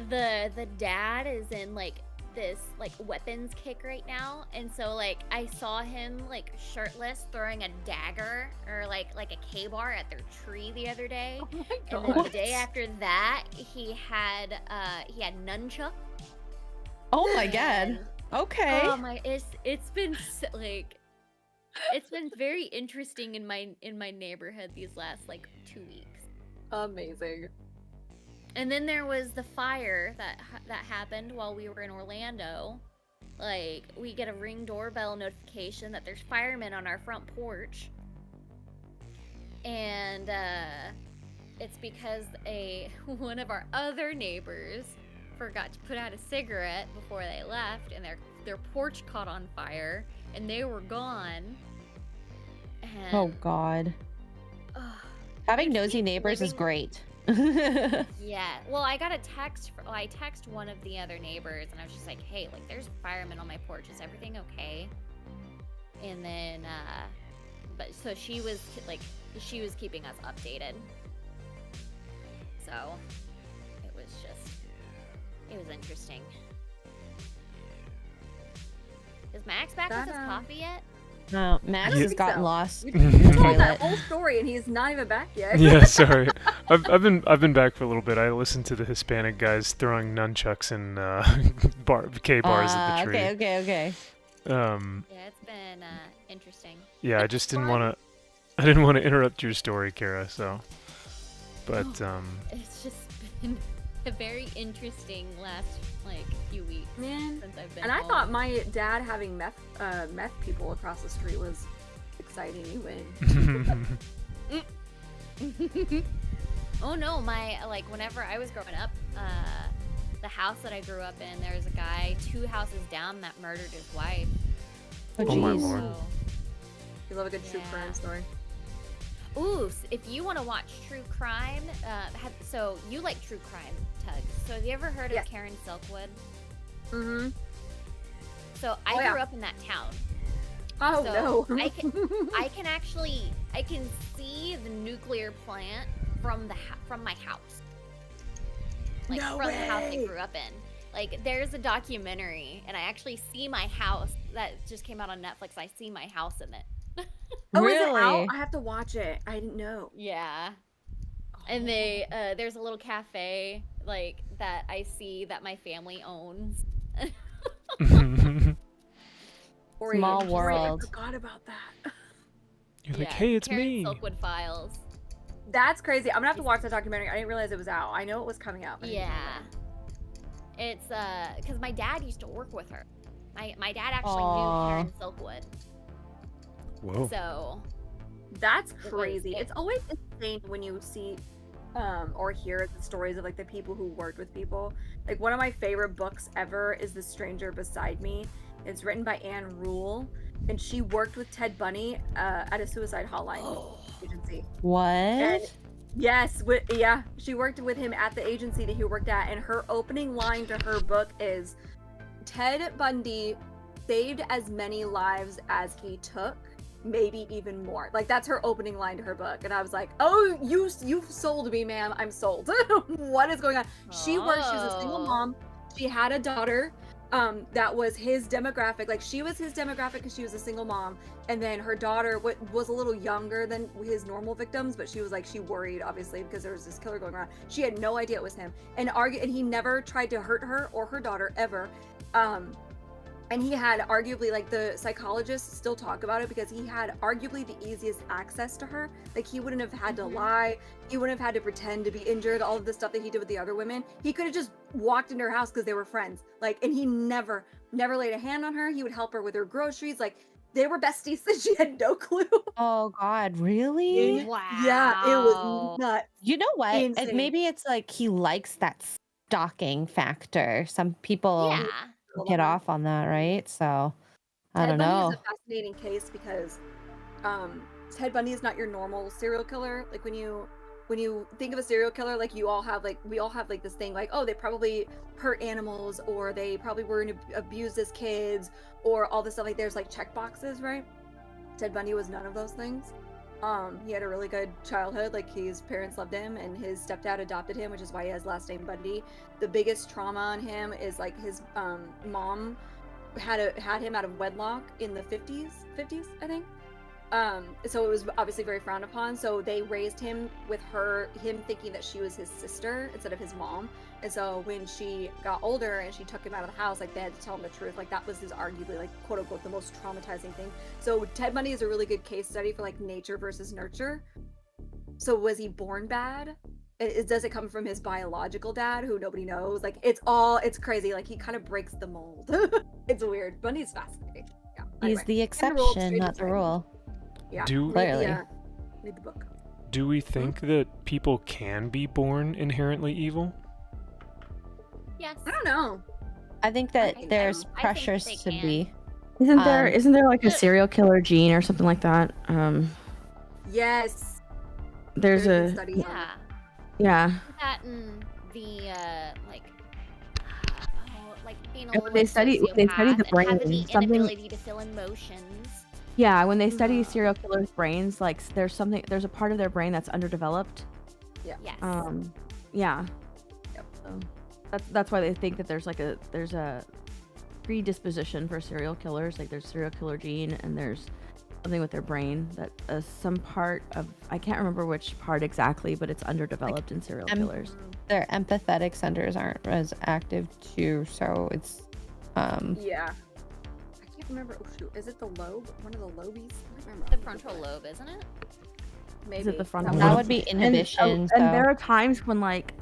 the dad is in like this like weapons kick right now, and so like I saw him like shirtless throwing a dagger or like a K-bar at their tree the other day. Oh my And then god. the day after that he had nunchuck. Oh my god. and- Okay. Oh my, it's been like it's been very interesting in my neighborhood these last like 2 weeks. Amazing. And then there was the fire that happened while we were in Orlando. Like we get a Ring doorbell notification that there's firemen on our front porch, and it's because one of our other neighbors forgot to put out a cigarette before they left, and their porch caught on fire, and they were gone. And, Oh god. ugh, Having it's nosy like neighbors is living- great. yeah. Well, I got a text. I text one of the other neighbors, and I was just like, "Hey, like, there's firemen on my porch. Is everything okay?" And then, but so she was keeping us updated. So it was interesting. Is Max back with his That, coffee yet? No, Max don't has think gotten so. lost. We in the told that toilet. whole story and he's not even back yet. Yeah, sorry. I've been back for a little bit. I listened to the Hispanic guys throwing nunchucks and K bars at the tree. Okay. Yeah, it's been interesting. Yeah, I just didn't want to. I didn't want to interrupt your story, Kara. So, but It's just been a very interesting last like few weeks Man. since I've been And I home. thought my dad having meth people across the street was exciting. You win. Oh no, whenever I was growing up, the house that I grew up in, there was a guy 2 houses down that murdered his wife. Oh, Oh my jeez. lord. So, You love a good true Yeah. crime story. ooh, if you want to watch true crime, so you like true crime, Tug. So have you ever heard Yeah. of Karen Silkwood? Mm-hmm. So I Oh, yeah. grew up in that town. Oh So, no. I can see the nuclear plant from my house. Like No from the house I way. grew up in. Like there's a documentary, and I actually see my house that just came out on Netflix. I see my house in it. Oh, is it Really? out? I have to watch it. I didn't know. Yeah. Oh And there's a little cafe like that I see that my family owns. Ori, Small I'm sorry, world. I forgot about that. You're like, hey, it's Karen me. Silkwood Files. That's crazy. I'm gonna have to watch that documentary. I didn't realize it was out. I know it was coming out. But I didn't know Yeah. It's because my dad used to work with her. My dad actually Aw. knew Karen Silkwood. Whoa. So that. That's was- crazy. it- It's always insane when you see or hear the stories of like the people who worked with people. Like one of my favorite books ever is The Stranger Beside Me. It's written by Anne Rule, and she worked with Ted Bundy at a suicide hotline agency. What? And yes, she worked with him at the agency that he worked at, and her opening line to her book is, Ted Bundy saved as many lives as he took, maybe even more. Like that's her opening line to her book, and I was like, oh, you've sold me, ma'am. I'm sold. What is going on? She was a single Oh. mom. She had a daughter that was his demographic. Like she was his demographic because she was a single mom, and then her daughter was a little younger than his normal victims, but she was like, she worried obviously because there was this killer going around. She had no idea it was him, and he never tried to hurt her or her daughter ever. And he had arguably, like, the psychologists still talk about it because he had arguably the easiest access to her. Like, he wouldn't have had to lie. He wouldn't have had to pretend to be injured. All of the stuff that he did with the other women. He could have just walked into her house because they were friends. Like, and he never laid a hand on her. He would help her with her groceries. Like, they were besties and she had no clue. Oh God, really? Wow. Yeah, it was nuts. You know what? Insane. Maybe it's like he likes that stalking factor. Some people Yeah. get off on that, right? So I don't Ted Bundy know. is a fascinating case because Ted Bundy is not your normal serial killer. Like when you think of a serial killer, like we all have like this thing like, oh, they probably hurt animals, or they probably were abused as kids, or all this stuff. Like there's like check boxes, right? Ted Bundy was none of those things. He had a really good childhood. Like his parents loved him, and his stepdad adopted him, which is why he has last name Bundy. The biggest trauma on him is like his mom had him out of wedlock in the 50s, I think. So it was obviously very frowned upon. So they raised him with him thinking that she was his sister instead of his mom. And so when she got older and she took him out of the house, like they had to tell him the truth. Like that was his arguably like quote unquote the most traumatizing thing. So Ted Bundy is a really good case study for like nature versus nurture. So was he born bad? Does it come from his biological dad who nobody knows? Like it's crazy. Like he kind of breaks the mold. It's weird. Bundy's fascinating. Yeah. He's Anyway. the exception, not the rule. Yeah. Clearly. Read the book. Do we think that people can be born inherently evil? Yes. I don't know. I think that think there's so. I think pressures they to can. be. Isn't there like a serial killer gene or something like that? Yes. There's been a studies on it. Yeah. yeah. That and the like being a And little when they study the sociopath brain, and having the something- inability to feel emotions. Yeah, when they study serial killers' brains, like there's a part of their brain that's underdeveloped. Yes. Yeah. Yep. So that's why they think that there's a predisposition for serial killers. Like there's serial killer gene, and there's something with their brain that some part of, I can't remember which part exactly, but it's underdeveloped in serial killers. Their empathetic centers aren't as active too, so it's Yeah. I can't remember. Oh shoot, is it the lobe? One of the lobies? I don't remember. The frontal lobe, isn't it? Maybe. Is it the frontal that lobe? would be inhibition. And there are times when like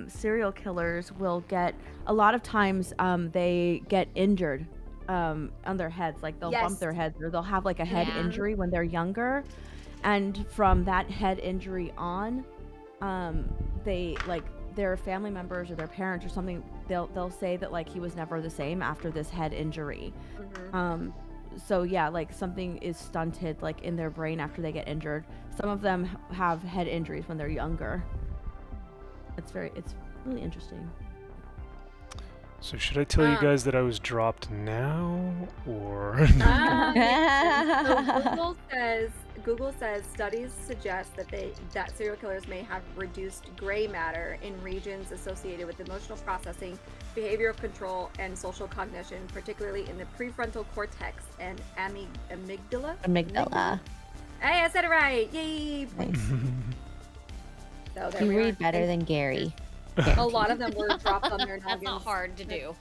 serial killers will get, a lot of times they get injured on their heads, like they'll bump Yes. their heads, or they'll have like a head Yeah. injury when they're younger, and from that head injury on, they like their family members or their parents or something, they'll say that like he was never the same after this head injury. Mhm. So yeah, like something is stunted like in their brain after they get injured. Some of them have head injuries when they're younger. It's really interesting. So should I tell you Um, guys that I was dropped now, or? So Google says studies suggest that serial killers may have reduced gray matter in regions associated with emotional processing, behavioral control, and social cognition, particularly in the prefrontal cortex and amygdala. amygdala. Hey, I said it right! Yay! Nice. So there You we read are. better than Gary. A lot of them were dropped on their That's not noggins. hard to do.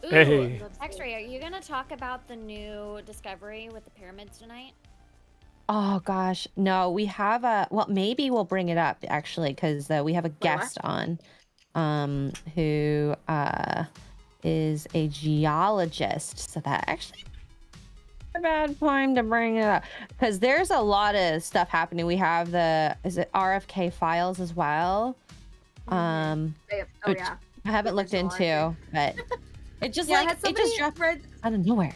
Ooh, Hey. X-Ray, are you gonna talk about the new discovery with the pyramids tonight? Oh gosh, no, we have a well, maybe we'll bring it up actually because we have a what? guest on, who is a geologist. So that actually a bad time to bring it up because there's a lot of stuff happening. We have is it RFK files as well, Oh which yeah. I haven't looked Original into, but it just Yeah, like has it just somebody dropped read out of nowhere.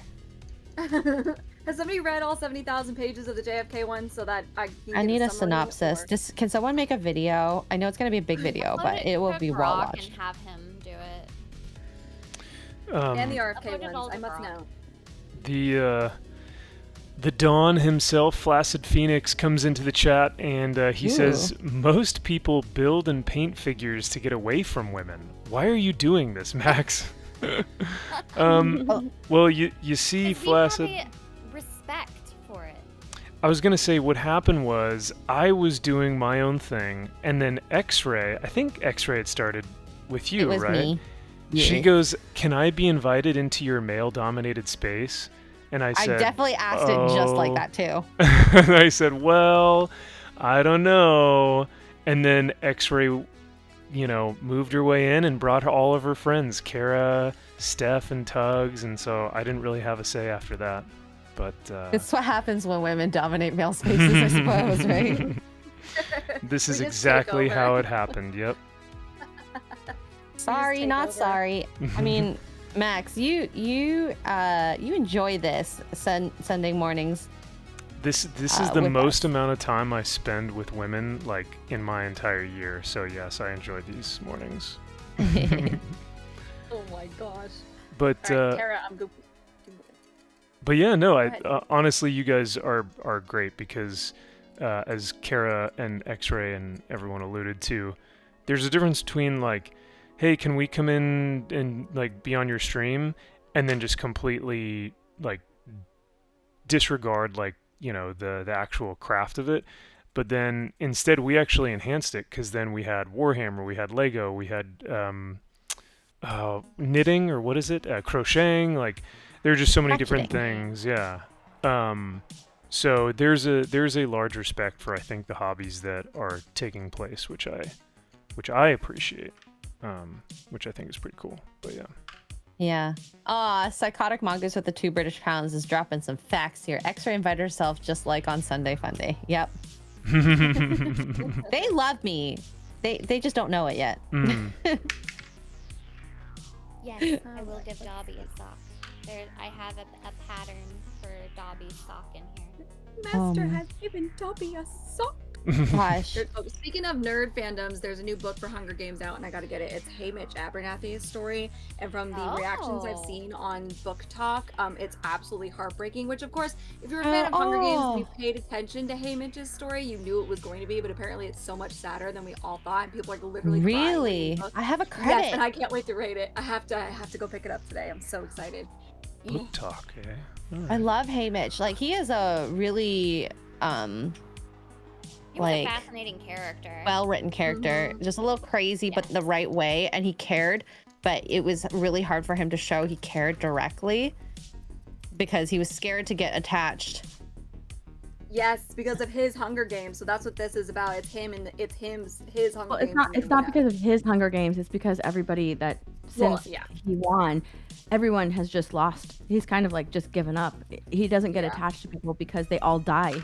Has somebody read all 70,000 pages of the JFK one so that I can I get need a summary synopsis. or- Can someone make a video? I know it's gonna be a big video, but it will to be well Grok watched. and have him do it. And the Upload RFK it all ones, to I must Grok. know. The Dawn himself, Flaccid Phoenix, comes into the chat and he says, most people build and paint figures to get away from women. Why are you doing this, Max? Well, you see, 'Cause Flaccid... we have a respect for it. I was going to say what happened was I was doing my own thing, and then X-Ray, I think X-Ray had started with you, It was right? me. She Yeah. goes, "Can I be invited into your male-dominated space?" And I I said, definitely asked it just like "Oh." that too. And I said, "Well, I don't know." And then X-Ray, moved her way in and brought all of her friends, Kara, Steph, and Tugs, and so I didn't really have a say after that. But It's what happens when women dominate male spaces, I suppose, right? this We is just take exactly over. how it happened. Yep. Sorry, take not over. sorry. I mean, Max, you enjoy this Sunday mornings. This is the with most us. amount of time I spend with women, like, in my entire year. So yes, I enjoy these mornings. Oh my gosh. But All right, Kara, I'm good. but yeah, no, Go I ahead. honestly, you guys are great because as Kara and X-Ray and everyone alluded to, there's a difference between like, hey, can we come in and like be on your stream, and then just completely like disregard like the actual craft of it. But then instead we actually enhanced it because then we had Warhammer, we had Lego, we had knitting, or what is it, crocheting, like there are just so many different Crafting. things. Yeah. So there's a large respect for, I think, the hobbies that are taking place, which I appreciate, which I think is pretty cool. But yeah. Yeah. Psychotic Mongoose with the 2 British pounds is dropping some facts here. X-Ray invited herself just like on Sunday Funday. Yep. They love me. They just don't know it yet. Mm. Yes, I will give Dobby a sock. I have a pattern for Dobby's sock in here. Master has given Dobby a sock. Gosh. Speaking of nerd fandoms, there's a new book for Hunger Games out, and I gotta get it. It's Hamish Abernathy's story, and from the reactions I've seen on Book Talk, it's absolutely heartbreaking. Which, of course, if you're a fan of Hunger Games and you paid attention to Hamish's story, you knew it was going to be. But apparently, it's so much sadder than we all thought, and people are literally crying reading Really? the book. I have a credit. Yes, and I can't wait to read it. I have to go pick it up today. I'm so excited. Book talk, eh? All I right. love Hamish. Like, he is a really He was like, a fascinating character. well-written character. Just a little crazy, but the right way, and he cared. But it was really hard for him to show he cared directly because he was scared to get attached. Yes, because of his Hunger Games. So that's what this is about. It's him and his Hunger Well, Games. it's not because of his Hunger Games. It's because everybody that since yeah. he won, everyone has just lost. He's kind of like just given up. He doesn't get Yeah. attached to people because they all die.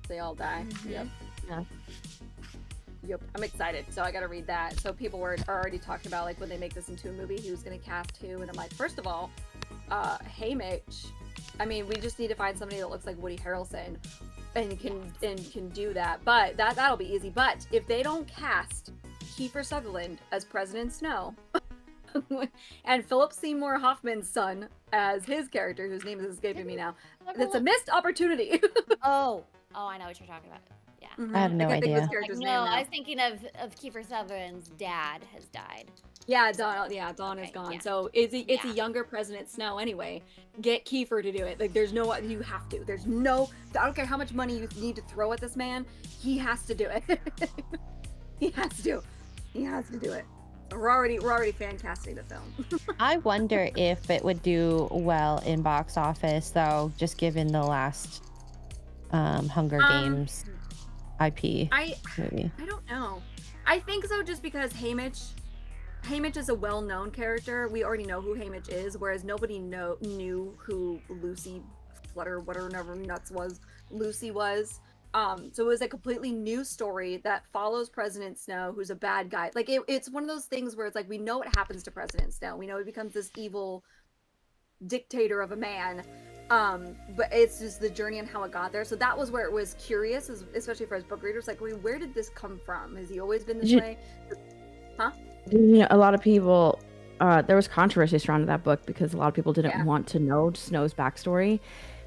They all die. Yep. Yeah. Yep. I'm excited. So I got to read that. So people are already talking about like when they make this into a movie, who's going to cast who, and I'm like, first of all, Hamish. I mean, we just need to find somebody that looks like Woody Harrelson, and can do that. But that'll be easy. But if they don't cast Kiefer Sutherland as President Snow, and Philip Seymour Hoffman's son as his character, whose name is escaping me now, that's a missed opportunity. Oh, I know what you're talking about. Yeah. I have no I can't think of his idea. character's no, name now. I was thinking of Kiefer Sutherland's dad has died. Yeah, Dawn is Okay, gone. yeah. So it's a Yeah. younger President Snow anyway. Get Kiefer to do it. Like there's no, you have to. There's no, I don't care how much money you need to throw at this man. He has to do it. He has to. He has to do it. We're already fan casting the film. I wonder if it would do well in box office, though, just given the last Hunger Games IP movie. I don't know. I think so, just because Haymitch is a well-known character. We already know who Haymitch is, whereas nobody knew who Lucy Flutter, whatever nuts was, Lucy was. So it was a completely new story that follows President Snow, who's a bad guy. Like it's one of those things where it's like we know what happens to President Snow. We know he becomes this evil dictator of a man. But it's just the journey and how it got there. So that was where it was curious, especially for us book readers. Like, where did this come from? Has he always been this way? Huh? You know, a lot of people. There was controversy surrounding that book because a lot of people didn't want to know Snow's backstory.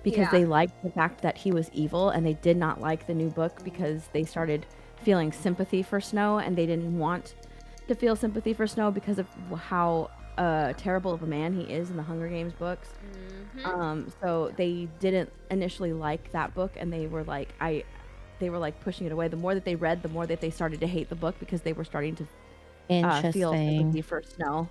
Because they liked the fact that he was evil, and they did not like the new book because they started feeling sympathy for Snow, and they didn't want to feel sympathy for Snow because of how terrible of a man he is in the Hunger Games books. So they didn't initially like that book, and they were like pushing it away. The more that they read, the more that they started to hate the book because they were starting to feel sympathy for Snow.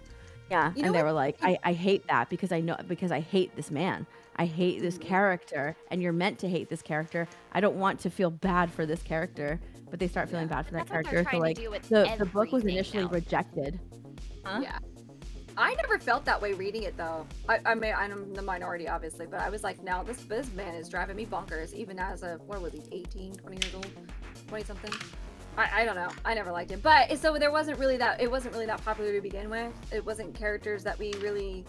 Yeah, You know and they what? were like, I hate that because I hate this man. I hate this character, and you're meant to hate this character. I don't want to feel bad for this character, but they start feeling bad for that That's what they're character. So trying to like do with the book was everything initially now. rejected. Huh? Yeah. I never felt that way reading it though. I'm the minority obviously, but I was like, now this man is driving me bonkers, even as a, what was he, 18, 20 years old, 20 something. I don't know. I never liked it, but so it wasn't really that popular to begin with. It wasn't characters that we really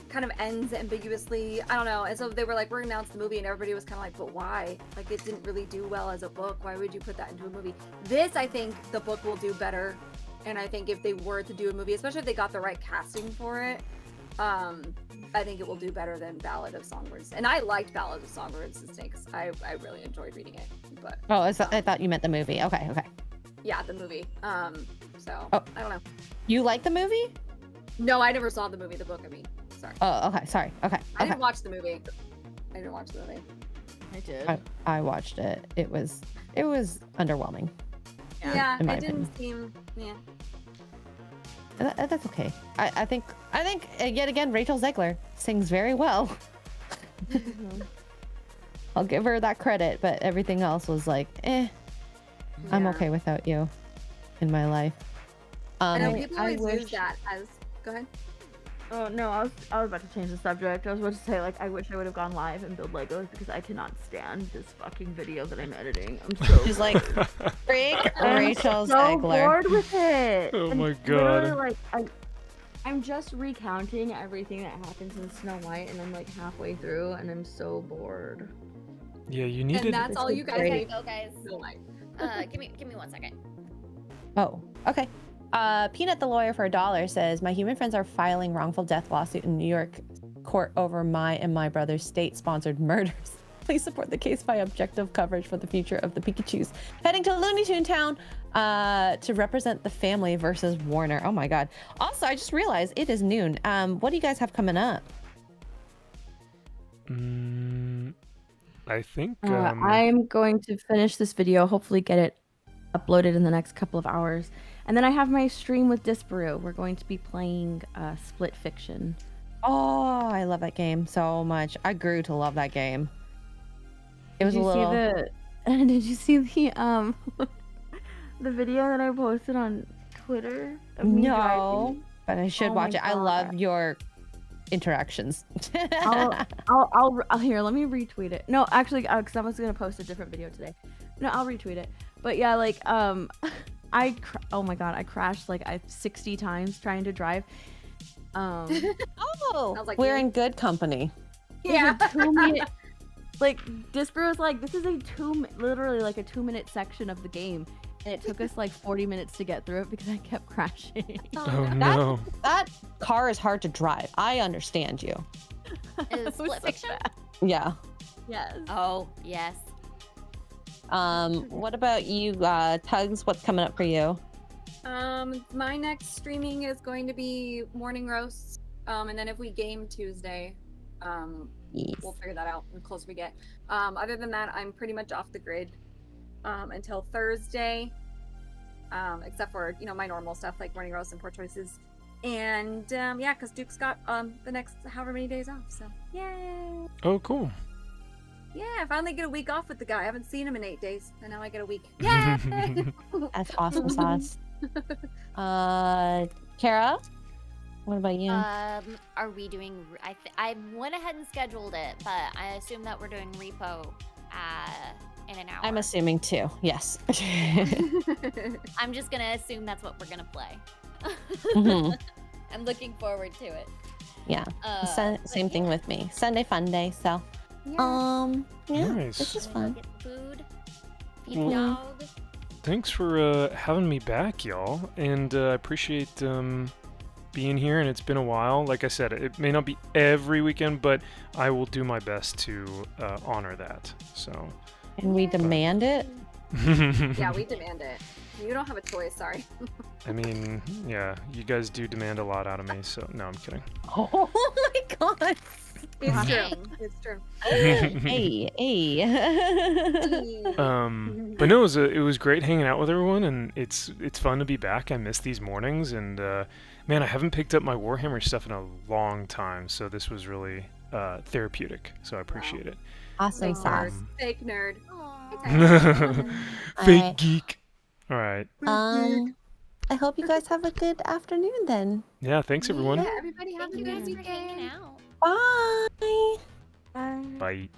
kind of ends ambiguously. I don't know. And so they were like, we're gonna announce the movie, and everybody was kind of like, but why? Like it didn't really do well as a book. Why would you put that into a movie? This, I think the book will do better. And I think if they were to do a movie, especially if they got the right casting for it, I think it will do better than Ballad of Songbirds. And I liked Ballad of Songbirds and Snakes. I really enjoyed reading it. But I thought you meant the movie. Okay. yeah, the movie. So Oh. I don't know. You like the movie? No, I never saw the movie. The book, I mean. Sorry. Oh, okay. Sorry. Okay. I didn't watch the movie. I did. I watched it. It was underwhelming. Yeah, in my it didn't seem. Yeah. That's okay. I think yet again Rachel Zegler sings very well. I'll give her that credit, but everything else was like, I'm Yeah. okay without you in my life. I know I- people I always use wish- that as. Go ahead. Oh no, I was about to change the subject. I was about to say like I wish I would have gone live and build Legos because I cannot stand this fucking video that I'm editing. I'm so She's like, freak Rachel so Zegler. bored with it. Oh And my literally, God. like I'm just recounting everything that happens in Snow White, and I'm like halfway through, and I'm so bored. Yeah, you And needed. that's This all is you guys great. need. Go guys. No light. Give me 1 second. Oh, okay. Peanut the lawyer for $1 says, my human friends are filing wrongful death lawsuit in New York court over my and my brother's state-sponsored murders. Please support the case by objective coverage for the future of the Pikachus. Heading to Looney Tune Town to represent the family versus Warner. Oh my God. Also, I just realized it is noon. What do you guys have coming up? I think. I'm going to finish this video, hopefully get it uploaded in the next couple of hours. And then I have my stream with Disparu. We're going to be playing Split Fiction. Oh, I love that game so much. I grew to love that game. It was a little. Did you see the the video that I posted on Twitter? Of me No, driving? but I should Oh watch my it. I love God. your interactions. I'll here. Let me retweet it. No, actually, because I was gonna post a different video today. No, I'll retweet it. But yeah, like oh my God, I crashed like 60 times trying to drive. Oh, Sounds like we're you. in good company. Yeah. 2 minute. Like Disparu was like, this is literally like a 2-minute section of the game, and it took us like 40 minutes to get through it because I kept crashing. Oh no. That car is hard to drive. I understand you. Is It was Split so Fiction? bad. Yeah. Yes. Oh yes. What about you, Tugs? What's coming up for you? My next streaming is going to be morning roasts. And then if we game Tuesday, Yes. we'll figure that out the closer we get. Other than that, I'm pretty much off the grid until Thursday, except for my normal stuff like morning roasts and poor choices. And yeah, because Duke's got the next however many days off. So yay! Oh, cool. Yeah, I finally get a week off with the guy. I haven't seen him in 8 days, and now I get a week. Yay! That's awesome sauce. Kara, what about you? Are we doing? I went ahead and scheduled it, but I assume that we're doing repo in an hour. I'm assuming too. Yes. I'm just gonna assume that's what we're gonna play. Mhm. I'm looking forward to it. Yeah. Same thing with me. Sunday fun day. So, Yeah. yeah, Nice. this is Go fun. Get food. Feed Yeah. the dog. Thanks for having me back, y'all, and I appreciate being here. And it's been a while. Like I said, it may not be every weekend, but I will do my best to honor that. So. And we demand it. Yeah, we demand it. You don't have a choice. Sorry. I mean, yeah, you guys do demand a lot out of me. So no, I'm kidding. Oh my god. It's true. Dang. It's true. Hey, hey. But no, it was great hanging out with everyone, and it's fun to be back. I miss these mornings, and man, I haven't picked up my Warhammer stuff in a long time, so this was really therapeutic. So I appreciate it. Awesome Fake sauce. nerd. Fake nerd. Fake Alright. geek. All right. I hope you guys have a good afternoon then. Yeah. Thanks, everyone. Yeah, everybody have Thank a you good guys for hanging weekend. out. Bye. Bye. Bye.